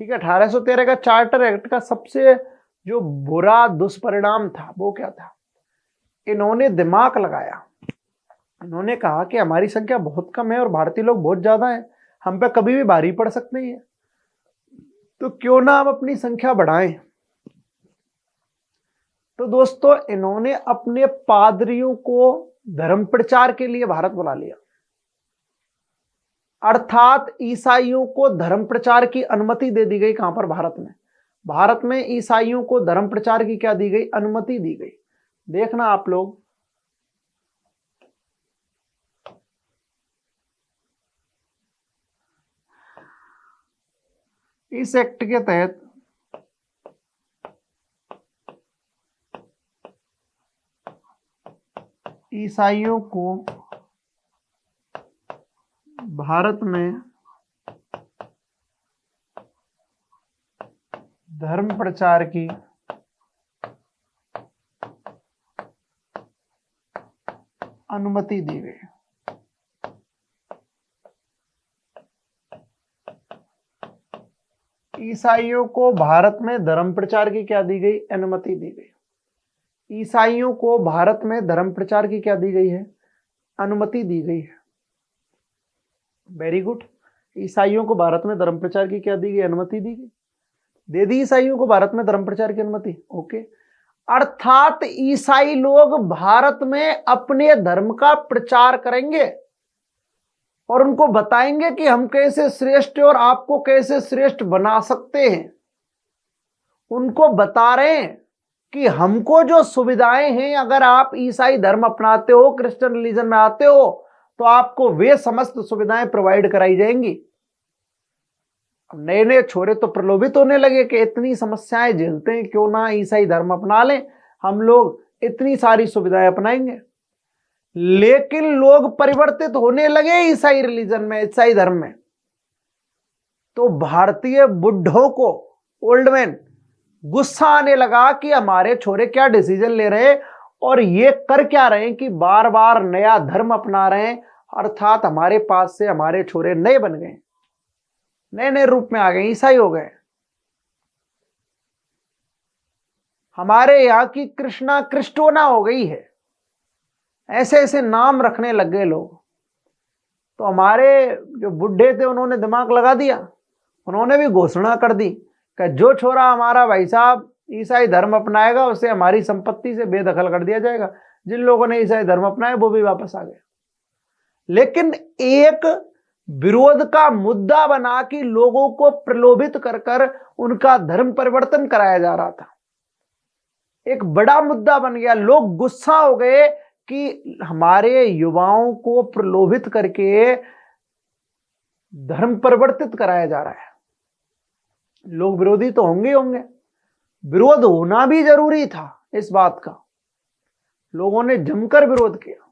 ठीक है, 1813 का चार्टर एक्ट का सबसे जो बुरा दुष्परिणाम था वो क्या था, इन्होंने दिमाग लगाया, इन्होंने कहा कि हमारी संख्या बहुत कम है और भारतीय लोग बहुत ज्यादा हैं, हम पे कभी भी भारी पड़ सकते हैं, तो क्यों ना हम अपनी संख्या बढ़ाएं। तो दोस्तों इन्होंने अपने पादरियों को धर्म प्रचार के लिए भारत बुला लिया, अर्थात ईसाइयों को धर्म प्रचार की अनुमति दे दी गई। कहां पर, भारत में। भारत में ईसाइयों को धर्म प्रचार की क्या दी गई, अनुमति दी गई। देखना आप लोग, इस एक्ट के तहत ईसाइयों को भारत में धर्म प्रचार की अनुमति दी गई। ईसाइयों को भारत में धर्म प्रचार की क्या दी गई, अनुमति दी गई। ईसाइयों को भारत में धर्म प्रचार की क्या दी गई है, अनुमति दी गई है। Very good. ईसाइयों को भारत में धर्म प्रचार की क्या दी गई, अनुमति दी गई, दे दी ईसाइयों को भारत में धर्म प्रचार की अनुमति। ओके, अर्थात ईसाई लोग भारत में अपने धर्म का प्रचार करेंगे और उनको बताएंगे कि हम कैसे श्रेष्ठ और आपको कैसे श्रेष्ठ बना सकते हैं। उनको बता रहे हैं कि हमको जो सुविधाएं हैं, अगर आप ईसाई धर्म अपनाते हो, क्रिश्चियन रिलीजन में आते हो, तो आपको वे समस्त सुविधाएं प्रोवाइड कराई जाएंगी। नए नए छोरे तो प्रलोभित होने लगे कि इतनी समस्याएं झेलते हैं, क्यों ना ईसाई धर्म अपना लें, हम लोग इतनी सारी सुविधाएं अपनाएंगे। लेकिन लोग परिवर्तित होने लगे ईसाई रिलीजन में, ईसाई धर्म में। तो भारतीय बुढ़ों को, ओल्ड मैन, गुस्सा आने लगा कि हमारे छोरे क्या डिसीजन ले रहे हैं और ये कर क्या रहे हैं कि बार बार नया धर्म अपना रहे हैं, अर्थात हमारे पास से हमारे छोरे नए बन गए, नए नए रूप में आ गए, ईसाई हो गए। हमारे यहाँ की कृष्णा क्रिस्टोना हो गई है, ऐसे ऐसे नाम रखने लग गए लोग। तो हमारे जो बुढ़े थे उन्होंने दिमाग लगा दिया, उन्होंने भी घोषणा कर दी कि जो छोरा हमारा भाई साहब ईसाई धर्म अपनाएगा उसे हमारी संपत्ति से बेदखल कर दिया जाएगा। जिन लोगों ने ईसाई धर्म अपनाया वो भी वापस आ गए। लेकिन एक विरोध का मुद्दा बना कि लोगों को प्रलोभित कर कर उनका धर्म परिवर्तन कराया जा रहा था, एक बड़ा मुद्दा बन गया। लोग गुस्सा हो गए कि हमारे युवाओं को प्रलोभित करके धर्म परिवर्तित कराया जा रहा है। लोग विरोधी तो होंगे होंगे, विरोध होना भी जरूरी था इस बात का। लोगों ने जमकर विरोध किया,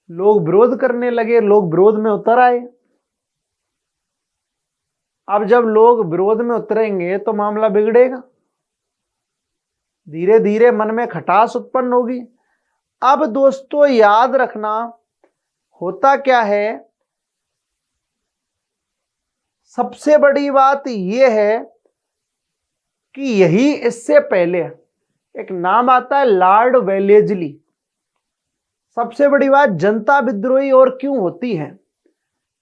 लोग विरोध करने लगे, लोग विरोध में उतर आए। अब जब लोग विरोध में उतरेंगे तो मामला बिगड़ेगा, धीरे धीरे मन में खटास उत्पन्न होगी। अब दोस्तों याद रखना, होता क्या है, सबसे बड़ी बात यह है कि यही इससे पहले एक नाम आता है लॉर्ड वेलेजली। सबसे बड़ी बात, जनता विद्रोही और क्यों होती है,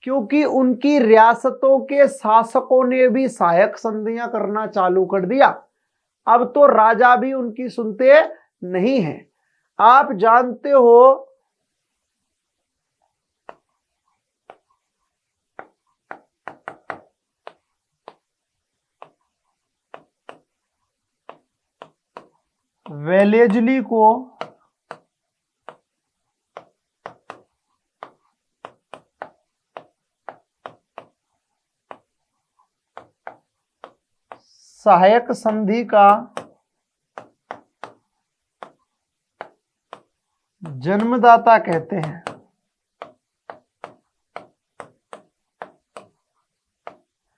क्योंकि उनकी रियासतों के शासकों ने भी सहायक संधियां करना चालू कर दिया। अब तो राजा भी उनकी सुनते नहीं हैं। आप जानते हो वेलेजली को सहायक संधि का जन्मदाता कहते हैं।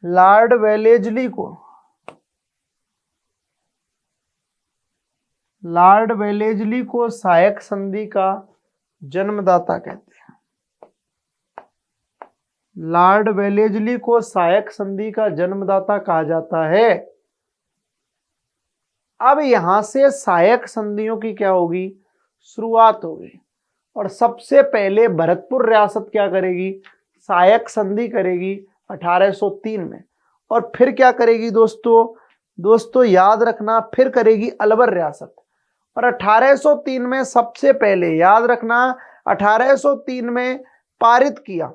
लॉर्ड वेलेजली को सहायक संधि का जन्मदाता कहते हैं। लॉर्ड वेलेजली को सहायक संधि का जन्मदाता कहा जाता है। अब यहां से सहायक संधियों की क्या होगी, शुरुआत होगी। और सबसे पहले भरतपुर रियासत क्या करेगी, सहायक संधि करेगी 1803 में। और फिर क्या करेगी दोस्तों याद रखना, फिर करेगी अलवर रियासत। और 1803 में सबसे पहले याद रखना 1803 में पारित किया।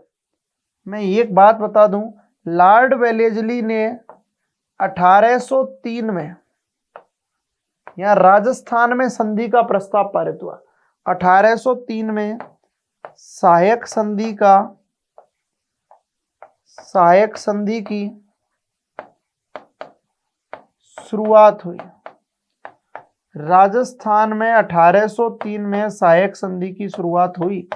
मैं एक बात बता दूं, लॉर्ड वेलेजली ने 1803 में यहां राजस्थान में संधि का प्रस्ताव पारित हुआ। 1803 में सहायक संधि की शुरुआत हुई। राजस्थान में 1803 में सहायक संधि की शुरुआत हुई।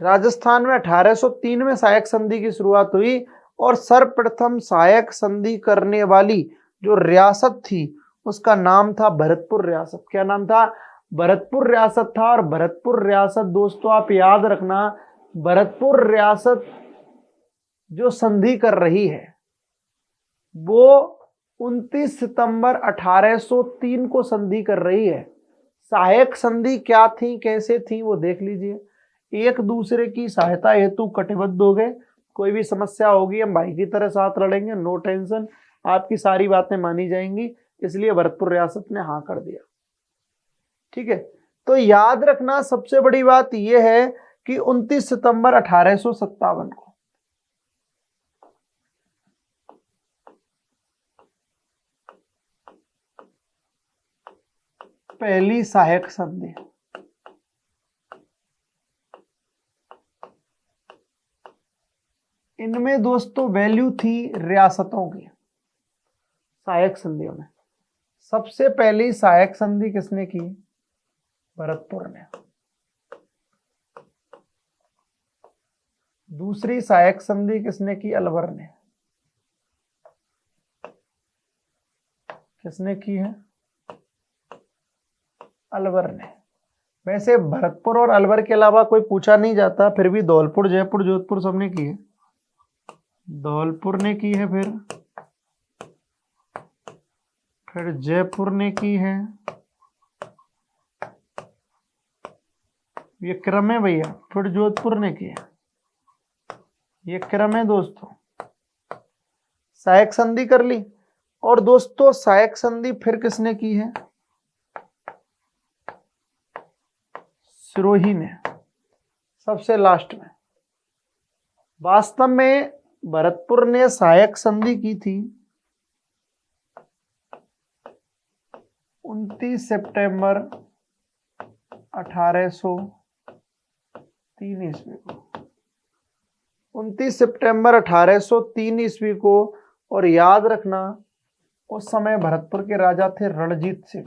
राजस्थान में 1803 में सहायक संधि की शुरुआत हुई और सर्वप्रथम सहायक संधि करने वाली जो रियासत थी उसका नाम था भरतपुर रियासत। क्या नाम था, भरतपुर रियासत था। और भरतपुर रियासत दोस्तों आप याद रखना, भरतपुर रियासत जो संधि कर रही है वो 29 सितंबर 1803 को संधि कर रही है। सहायक संधि क्या थी, कैसे थी, वो देख लीजिए। एक दूसरे की सहायता हेतु कटिबद्ध हो गए। कोई भी समस्या होगी हम भाई की तरह साथ लड़ेंगे, नो टेंशन, आपकी सारी बातें मानी जाएंगी। इसलिए भरतपुर रियासत ने हाँ कर दिया। ठीक है, तो याद रखना सबसे बड़ी बात यह है कि 29 सितंबर 1857 को पहली सहायक संधि। इनमें दोस्तों वैल्यू थी रियासतों की। सहायक संधियों में सबसे पहली सहायक संधि किसने की, भरतपुर ने। दूसरी सहायक संधि किसने की, अलवर ने। किसने की है, अलवर ने। वैसे भरतपुर और अलवर के अलावा कोई पूछा नहीं जाता, फिर भी धौलपुर, जयपुर, जोधपुर सबने की है। धौलपुर ने की है, फिर जयपुर ने की है। ये क्रम है भैया। फिर जोधपुर ने की है, ये क्रम है दोस्तों। सहायक संधि कर ली। और दोस्तों सहायक संधि फिर किसने की है, सिरोही ने, सबसे लास्ट में। वास्तव में भरतपुर ने सहायक संधि की थी 29 सितंबर 1803 ईस्वी को। 29 सितंबर 1803 ईस्वी को। और याद रखना उस समय भरतपुर के राजा थे रणजीत सिंह।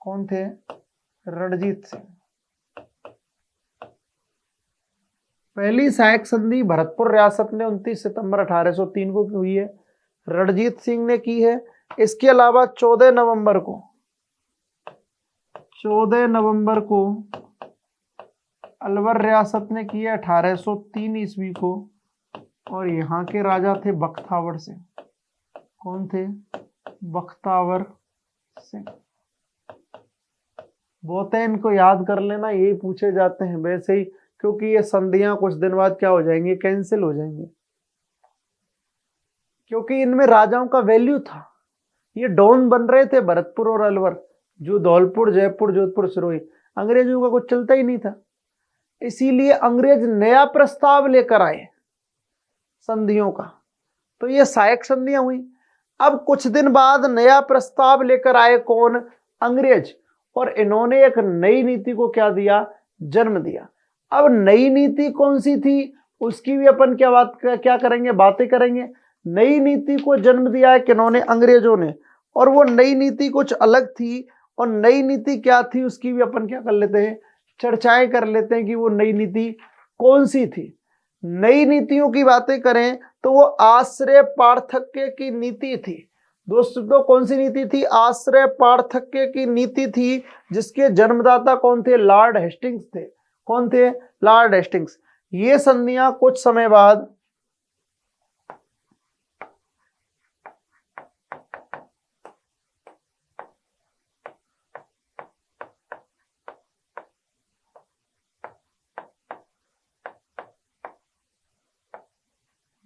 कौन थे, रणजीत सिंह। पहली सहायक संधि भरतपुर रियासत ने 29 सितंबर 1803 को हुई है, रणजीत सिंह ने की है। इसके अलावा 14 नवंबर को अलवर रियासत ने की है 1803 ईस्वी को। और यहाँ के राजा थे बख्तावर सिंह। कौन थे, बख्तावर सिंह। बहुत है, इनको याद कर लेना, यही पूछे जाते हैं वैसे ही, क्योंकि ये संधियां कुछ दिन बाद क्या हो जाएंगी, कैंसिल हो जाएंगी। क्योंकि इनमें राजाओं का वैल्यू था। ये डॉन बन रहे थे भरतपुर और अलवर, जो धौलपुर, जयपुर, जोधपुर, सिरोही। अंग्रेजों का कुछ चलता ही नहीं था। इसीलिए अंग्रेज नया प्रस्ताव लेकर आए संधियों का, तो ये सहायक संधियां हुई। अब कुछ दिन बाद नया प्रस्ताव लेकर आए कौन, अंग्रेज। और इन्होंने एक नई नीति को क्या दिया, जन्म दिया। अब नई नीति कौन सी थी उसकी भी अपन क्या करेंगे, बातें करेंगे। नई नीति को जन्म दिया है किन्होंने? अंग्रेजों ने। और वो नई नीति कुछ अलग थी, और नई नीति क्या थी उसकी भी अपन क्या कर लेते हैं, चर्चाएं कर लेते हैं कि वो नई नीति कौन सी थी। नई नीतियों की बातें करें तो वो आश्रय पार्थक्य की नीति थी। दोस्तों कौन सी नीति थी? आश्रय पार्थक्य की नीति थी, जिसके जन्मदाता कौन थे? लॉर्ड हेस्टिंग्स थे। कौन थे? Lord Hastings. ये संधियां कुछ समय बाद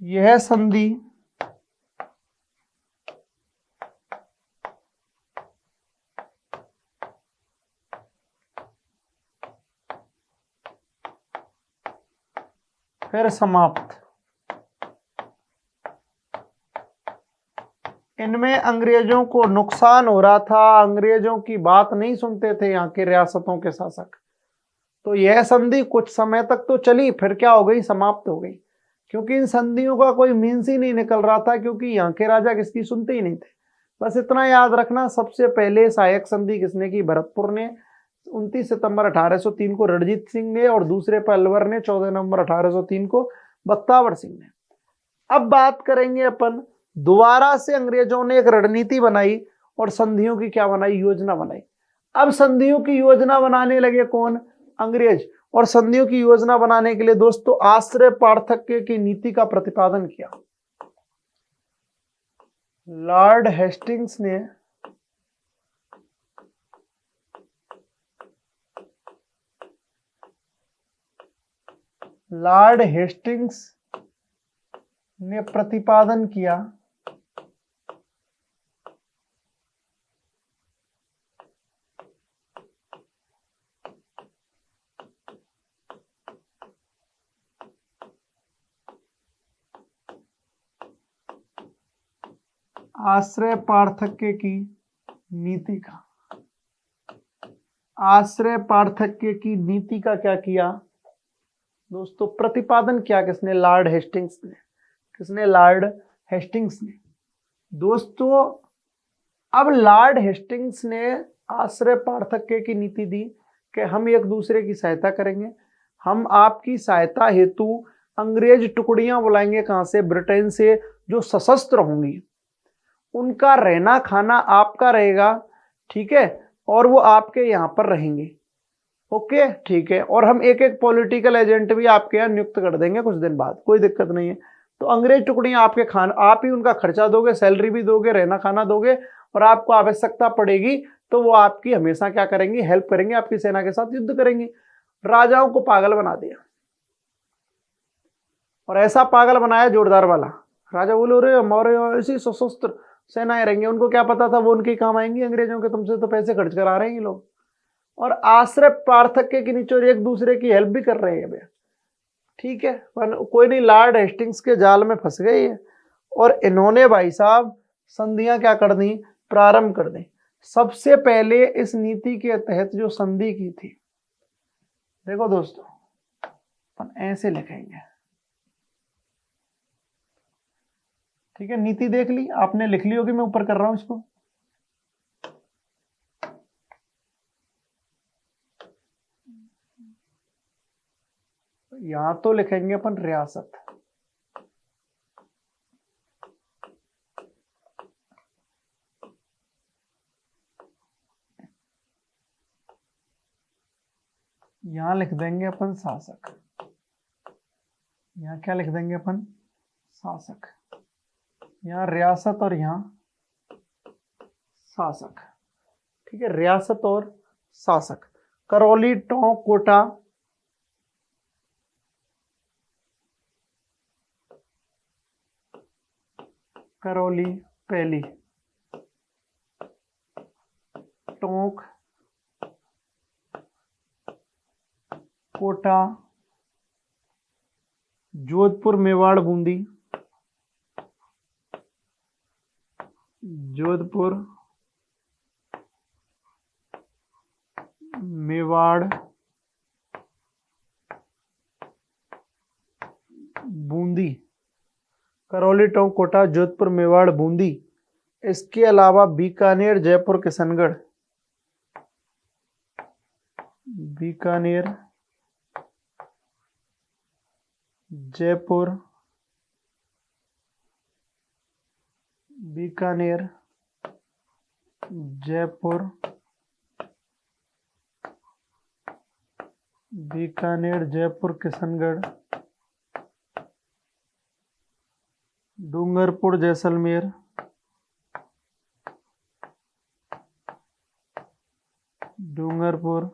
यह संधि फिर समाप्त। इनमें अंग्रेजों को नुकसान हो रहा था, अंग्रेजों की बात नहीं सुनते थे यहाँ के रियासतों के शासक। तो यह संधि कुछ समय तक तो चली, फिर क्या हो गई? समाप्त हो गई, क्योंकि इन संधियों का कोई मीन्स ही नहीं निकल रहा था, क्योंकि यहाँ के राजा किसकी सुनते ही नहीं थे। बस इतना याद रखना, सबसे पहले सहायक संधि किसने की? भरतपुर ने 29 सितंबर 1803 को रणजीत सिंह ने, और दूसरे पे अलवर ने 14 नवंबर 1803 को बख्तावर सिंह ने। अब बात करेंगे अपन, दोबारा से अंग्रेजों ने एक रणनीति बनाई और संधियों की क्या बनाई? योजना बनाई। अब संधियों की योजना बनाने लगे कौन? अंग्रेज। और संधियों की योजना बनाने के लिए दोस्तों आश्रय पार्थक्य की नीति का प्रतिपादन किया। लॉर्ड हेस्टिंग्स ने प्रतिपादन किया आश्रय पार्थक्य की नीति का। आश्रय पार्थक्य की नीति का क्या किया दोस्तों? प्रतिपादन किया किसने? लॉर्ड हेस्टिंग्स ने। किसने? लॉर्ड हेस्टिंग्स ने। दोस्तों अब लॉर्ड हेस्टिंग्स ने आश्रय पार्थक्य की नीति दी कि हम एक दूसरे की सहायता करेंगे, हम आपकी सहायता हेतु अंग्रेज टुकड़ियां बुलाएंगे। कहां से? ब्रिटेन से, जो सशस्त्र होंगी। उनका रहना खाना आपका रहेगा, ठीक है, और वो आपके यहाँ पर रहेंगे। ओके, ठीक है। और हम एक एक पॉलिटिकल एजेंट भी आपके यहाँ नियुक्त कर देंगे कुछ दिन बाद, कोई दिक्कत नहीं है। तो अंग्रेज टुकड़ियां आपके खाना, आप ही उनका खर्चा दोगे, सैलरी भी दोगे, रहना खाना दोगे, और आपको आवश्यकता पड़ेगी तो वो आपकी हमेशा क्या करेंगे? हेल्प करेंगे, आपकी सेना के साथ युद्ध करेंगे। राजाओं को पागल बना दिया, और ऐसा पागल बनाया जोरदार वाला। राजा बोले अरे हमारे यहाँ ऐसी सशस्त्र सेनाएं रहेंगे, उनको क्या पता था वो उनके काम आएंगी अंग्रेजों के, तुमसे तो पैसे खर्च करा रहे हैं ये लोग। और आश्रय पार्थक्य के नीचे एक दूसरे की हेल्प भी कर रहे हैं भैया, ठीक है। पर कोई नहीं, लॉर्ड हेस्टिंग्स के जाल में फंस गए ये, और इन्होंने भाई साहब संधियां क्या कर दी? प्रारंभ कर दी। सबसे पहले इस नीति के तहत जो संधि की थी, देखो दोस्तों अपन ऐसे लिखेंगे, ठीक है। नीति देख ली आपने, लिख ली होगी, मैं ऊपर कर रहा हूं इसको। यहां तो लिखेंगे अपन रियासत, यहां लिख देंगे अपन शासक। यहां क्या लिख देंगे अपन? शासक। यहां रियासत और यहां शासक, ठीक है। रियासत और शासक। करौली, टोंक, कोटा, करौली पहली, टोंक, कोटा, जोधपुर, मेवाड़, बूंदी। जोधपुर, मेवाड़, बूंदी, करौली, टोंक, कोटा, जोधपुर, मेवाड़, बूंदी। इसके अलावा बीकानेर, जयपुर, किशनगढ़, बीकानेर, जयपुर, बीकानेर, जयपुर, बीकानेर, जयपुर, किशनगढ़, डूंगरपुर, जैसलमेर, डूंगरपुर,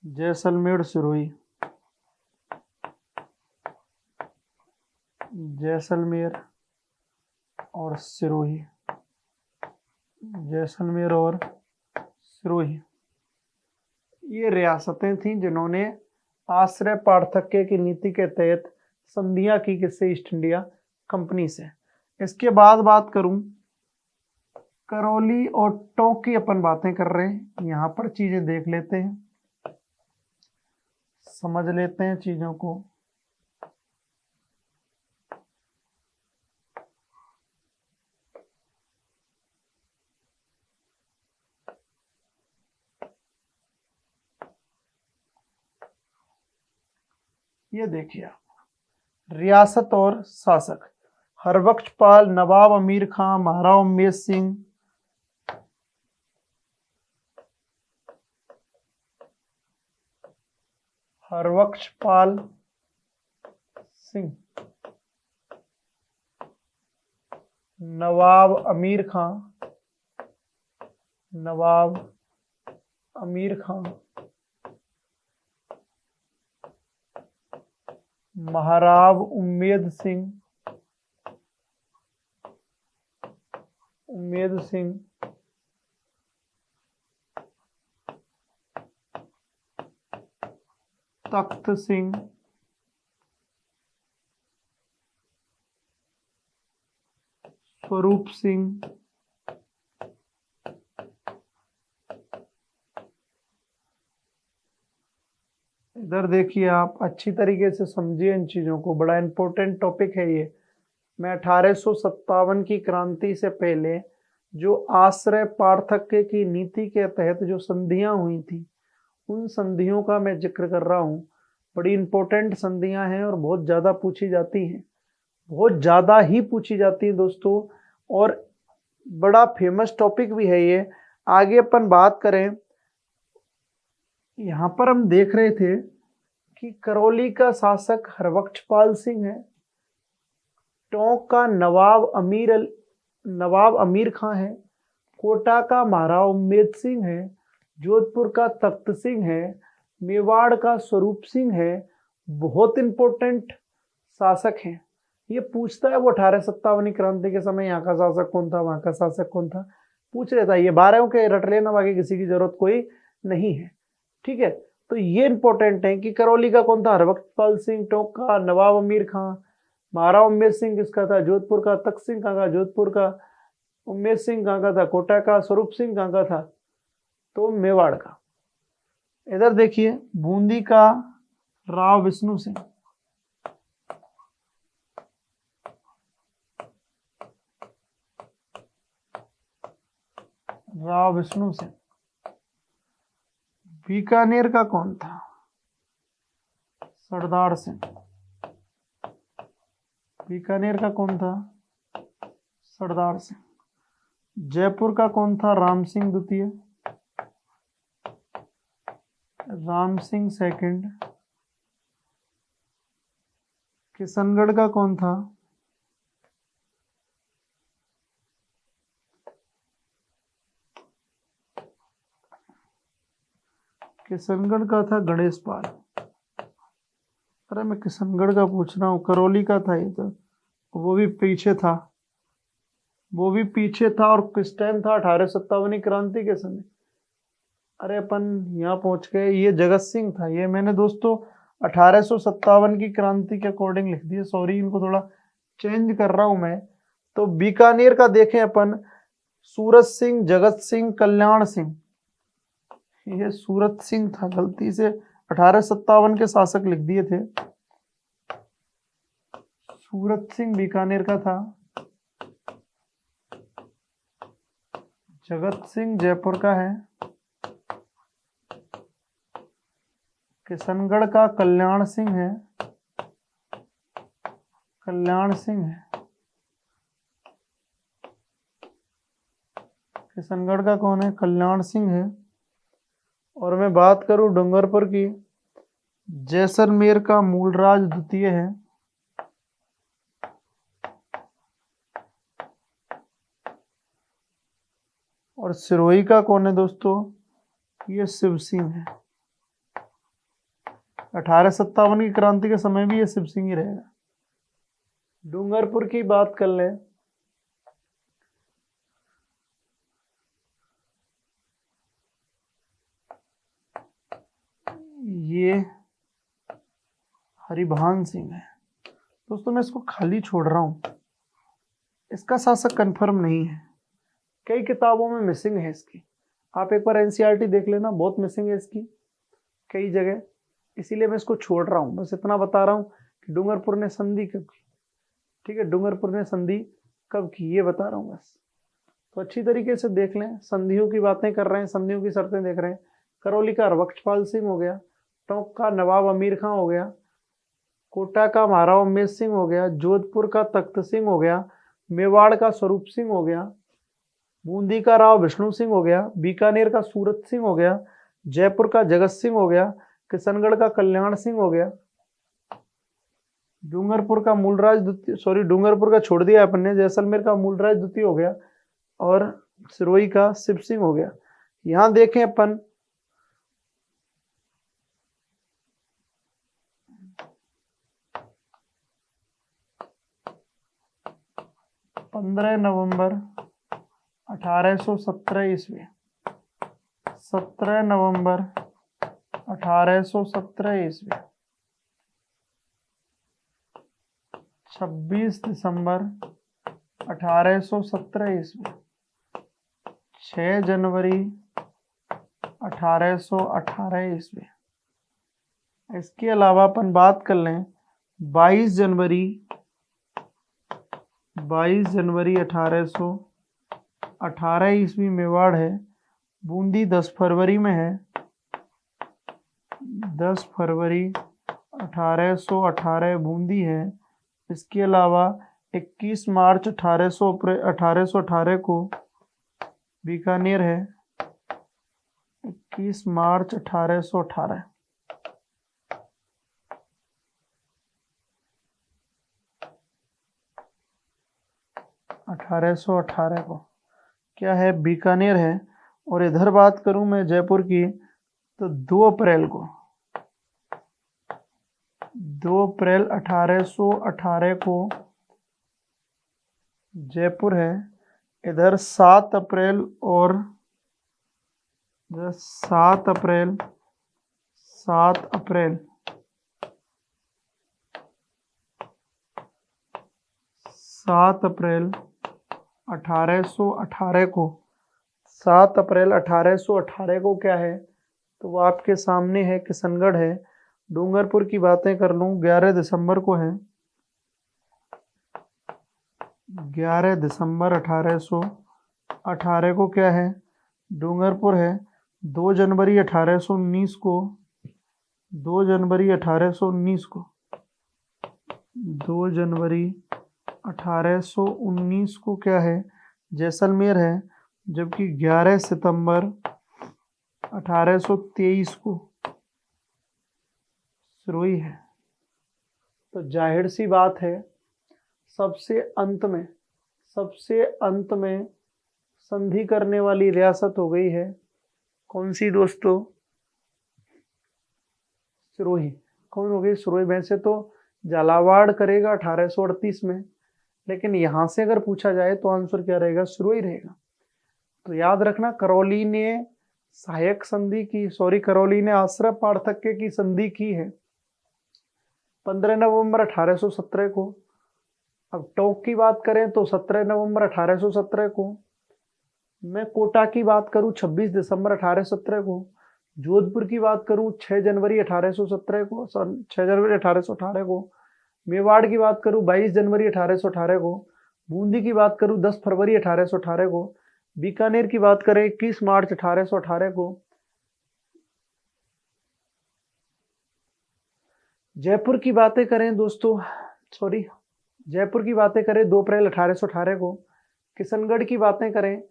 जैसलमेर, सिरोही, जैसलमेर और सिरोही, जैसलमेर और सिरोही। ये रियासतें थीं जिन्होंने आश्रय पार्थक्य की नीति के तहत संधियां की किससे? ईस्ट इंडिया कंपनी से। इसके बाद बात करूं करौली और टोंक की, अपन बातें कर रहे हैं, यहां पर चीजें देख लेते हैं, समझ लेते हैं चीजों को। ये देखिए आप, रियासत और शासक, हरबख्शपाल, नवाब अमीर खां, महाराव उम्मेद सिंह, हरबख्शपाल सिंह, नवाब अमीर खां, नवाब अमीर खां, महाराव उम्मेद सिंह, उम्मेद सिंह, तख्त सिंह, स्वरूप सिंह, इधर देखिए आप, अच्छी तरीके से समझिए इन चीजों को, बड़ा इंपॉर्टेंट टॉपिक है ये। मैं 1857 की क्रांति से पहले जो आश्रय पार्थक्य की नीति के तहत जो संधियां हुई थी, उन संधियों का मैं जिक्र कर रहा हूं। बड़ी इंपॉर्टेंट संधियां हैं और बहुत ज्यादा पूछी जाती हैं, बहुत ज्यादा ही पूछी जाती हैं दोस्तों, और बड़ा फेमस टॉपिक भी है ये। आगे अपन बात करें, यहां पर हम देख रहे थे कि करौली का शासक हरबख्शपाल सिंह है, टोंक का नवाब अमीर खां है, कोटा का महाराव उम्मेद सिंह है, जोधपुर का तख्त सिंह है, मेवाड़ का स्वरूप सिंह है। बहुत इंपॉर्टेंट शासक हैं। ये पूछता है वो 1857 क्रांति के समय यहाँ का शासक कौन था, वहां का शासक कौन था, पूछ लेता है। ये 12 के रट लेना, बाकी किसी की जरूरत कोई नहीं है, ठीक है। तो ये इंपॉर्टेंट है कि करौली का कौन था? हरबख्शपाल सिंह, टोंक का नवाब अमीर खां, महाराव उम्मेद सिंह किसका था? जोधपुर का। तख्त सिंह कहाँ का? जोधपुर का। उम्मेद सिंह कहाँ का था? कोटा का। स्वरूप सिंह कहाँ का था? तो मेवाड़ का। इधर देखिए, बूंदी का राव विष्णु सिंह, राव विष्णु सिंह। बीकानेर का कौन था? सरदार सिंह। बीकानेर का कौन था? सरदार सिंह। जयपुर का कौन था? राम सिंह द्वितीय, राम सिंह सेकंड। किशनगढ़ का कौन था? किशनगढ़ का था गणेश पाल। अरे मैं किशनगढ़ का पूछ रहा हूँ, करौली का था ये तो, वो भी पीछे था, वो भी पीछे था। और किस टाइम था? 1857 क्रांति के समय। अरे अपन यहाँ पहुंच गए। ये जगत सिंह था। ये मैंने दोस्तों 1857 की क्रांति के अकॉर्डिंग लिख दिया, सॉरी, इनको थोड़ा चेंज कर रहा हूं मैं। तो बीकानेर का देखें अपन, सूरत सिंह, जगत सिंह, कल्याण सिंह। ये सूरत सिंह था, गलती से 1857 के शासक लिख दिए थे। सूरत सिंह बीकानेर का था, जगत सिंह जयपुर का है, किशनगढ़ का कल्याण सिंह है, कल्याण सिंह है, किशनगढ़ का कौन है, कल्याण सिंह है। और मैं बात करूं डूंगरपुर की, जैसलमेर का मूलराज द्वितीय है, और सिरोही का कौन है दोस्तों, ये शिव सिंह है। 1857 की क्रांति के समय भी ये शिव सिंह ही रहेगा। डूंगरपुर की बात कर लें, ये हरिभान सिंह है। दोस्तों मैं इसको खाली छोड़ रहा हूं, इसका शासक कंफर्म नहीं है, कई किताबों में मिसिंग है इसकी। आप एक बार एनसीईआरटी देख लेना, बहुत मिसिंग है इसकी कई जगह, इसीलिए मैं इसको छोड़ रहा हूं। बस इतना बता रहा हूं कि डूंगरपुर ने संधि कब की, ठीक है, डूंगरपुर ने संधि कब की ये बता रहा हूं बस। तो अच्छी तरीके से देख लें, संधियों की बातें कर रहे हैं, संधियों की शर्तें देख रहे हैं। करौली का बख्शपाल सिंह हो गया, टोंक का नवाब अमीर खां हो गया, कोटा का महाराव उमेश सिंह हो गया, जोधपुर का तख्त सिंह हो गया, मेवाड़ का स्वरूप सिंह हो गया, बूंदी का राव विष्णु सिंह हो गया, बीकानेर का सूरत सिंह हो गया, जयपुर का जगत सिंह हो गया, किशनगढ़ का कल्याण सिंह हो गया, डूंगरपुर का मूलराज द्वितीय, सॉरी डूंगरपुर का छोड़ दिया अपन ने, जैसलमेर का मूलराज द्वितीय हो गया, और सिरोही का शिव सिंह हो गया। यहां देखें अपन 15 नवंबर 1817 ईस्वी, 17 नवंबर 1817 ईस्वी, 26 दिसंबर 1817 ईस्वी, 6 जनवरी 1818 ईस्वी। इसके अलावा अपन बात कर लें 22 जनवरी 1818 ईस्वी मेवाड़ है, बूंदी 10 फरवरी में है, 10 फरवरी 1818 बूंदी है। इसके अलावा 21 मार्च 1818 को बीकानेर है, 21 मार्च 1818। को क्या है, बीकानेर है। और इधर बात करूं मैं जयपुर की, तो 2 अप्रैल 1818 को जयपुर है। इधर 7 अप्रैल और 7 अप्रैल 1818 को, 7 अप्रैल 1818 को क्या है, तो वो आपके सामने है, किशनगढ़ है। डूंगरपुर की बातें कर लूं, 11 दिसंबर को है, 11 दिसंबर 1818 को क्या है, डूंगरपुर है। 2 जनवरी 1819 को, 2 जनवरी 1819 को, 2 जनवरी 1819 को क्या है, जैसलमेर है। जबकि 11 सितंबर 1823 को सिरोही है। तो जाहिर सी बात है, सबसे अंत में संधि करने वाली रियासत हो गई है कौन सी दोस्तों, सिरोही। कौन हो गई, सिरोही। वैसे तो झालावाड़ करेगा 1838 में, लेकिन यहां से अगर पूछा जाए तो आंसर क्या रहेगा, सिरोही रहेगा। तो याद रखना, करौली ने सहायक संधि की, करौली ने आश्रय पार्थक्य की संधि की है 15 नवंबर 1817 को। अब टोंक की बात करें तो 17 नवंबर 1817 को। मैं कोटा की बात करूं 26 दिसंबर 1817 को। जोधपुर की बात करूं 6 जनवरी 1817 को, 6 जनवरी 1818 को। मेवाड़ की बात करूं 22 जनवरी 1818 को, बूंदी की बात करूं 10 फरवरी 1818 को, बीकानेर की बात करें 21 मार्च 1818 को, जयपुर की बातें करें दोस्तों, जयपुर की बातें करें 2 अप्रैल 1818 को, किशनगढ़ की बातें करें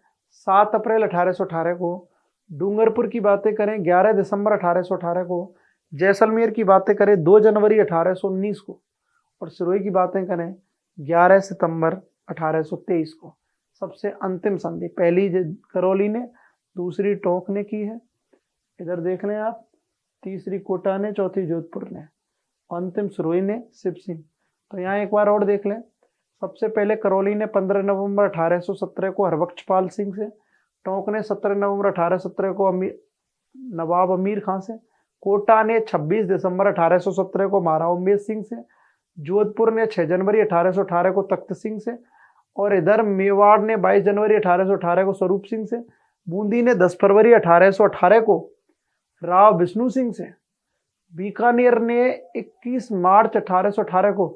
7 अप्रैल 1818 को, डूंगरपुर की बातें करें 11 दिसंबर 1818 को, जैसलमेर की बातें करें 2 जनवरी 1819 को, और सिरोही की बातें करें 11 सितंबर 1823 को। सबसे अंतिम संधि पहली करौली ने, दूसरी टोंक ने की है, इधर देख लें आप, तीसरी कोटा ने, चौथी जोधपुर ने, अंतिम सिरोही ने, शिव सिंह। तो यहाँ एक बार और देख लें, सबसे पहले करौली ने 15 नवंबर 1817 को हरबख्शपाल सिंह से, टोंक ने 17 नवंबर 1817 को नवाब अमीर खां से, कोटा ने 26 दिसंबर 1817 को महाराव उमेद सिंह से, जोधपुर ने 6 जनवरी 1818 को तख्त सिंह से, और इधर मेवाड़ ने 22 जनवरी 1818 को स्वरूप सिंह से, बूंदी ने 10 फरवरी 1818 को राव विष्णु सिंह से, बीकानेर ने 21 मार्च 1818 को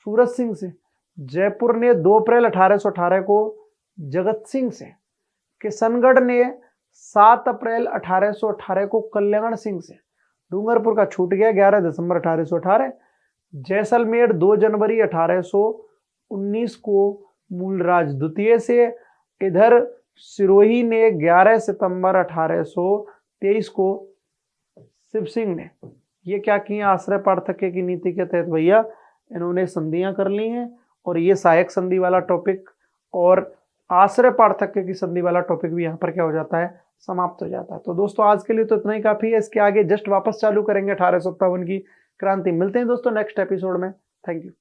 सूरज सिंह से, जयपुर ने 2 अप्रैल 1818 को जगत सिंह से, किशनगढ़ ने 7 अप्रैल 1818 को कल्याण सिंह से, डूंगरपुर का छूट गया 11 दिसंबर 1818, जैसलमेर 2 जनवरी 1819 को मूलराज द्वितीय से, इधर सिरोही ने 11 सितंबर 1823 को शिव सिंह ने। ये क्या किए, आश्रय पार्थक्य की नीति के तहत भैया इन्होंने संधियां कर ली हैं, और ये सहायक संधि वाला टॉपिक और आश्रय पार्थक्य की संधि वाला टॉपिक भी यहाँ पर क्या हो जाता है, समाप्त हो जाता है। तो दोस्तों आज के लिए तो इतना ही काफी है, इसके आगे जस्ट वापस चालू करेंगे 1857 की क्रांति। मिलते हैं दोस्तों नेक्स्ट एपिसोड में। Thank you.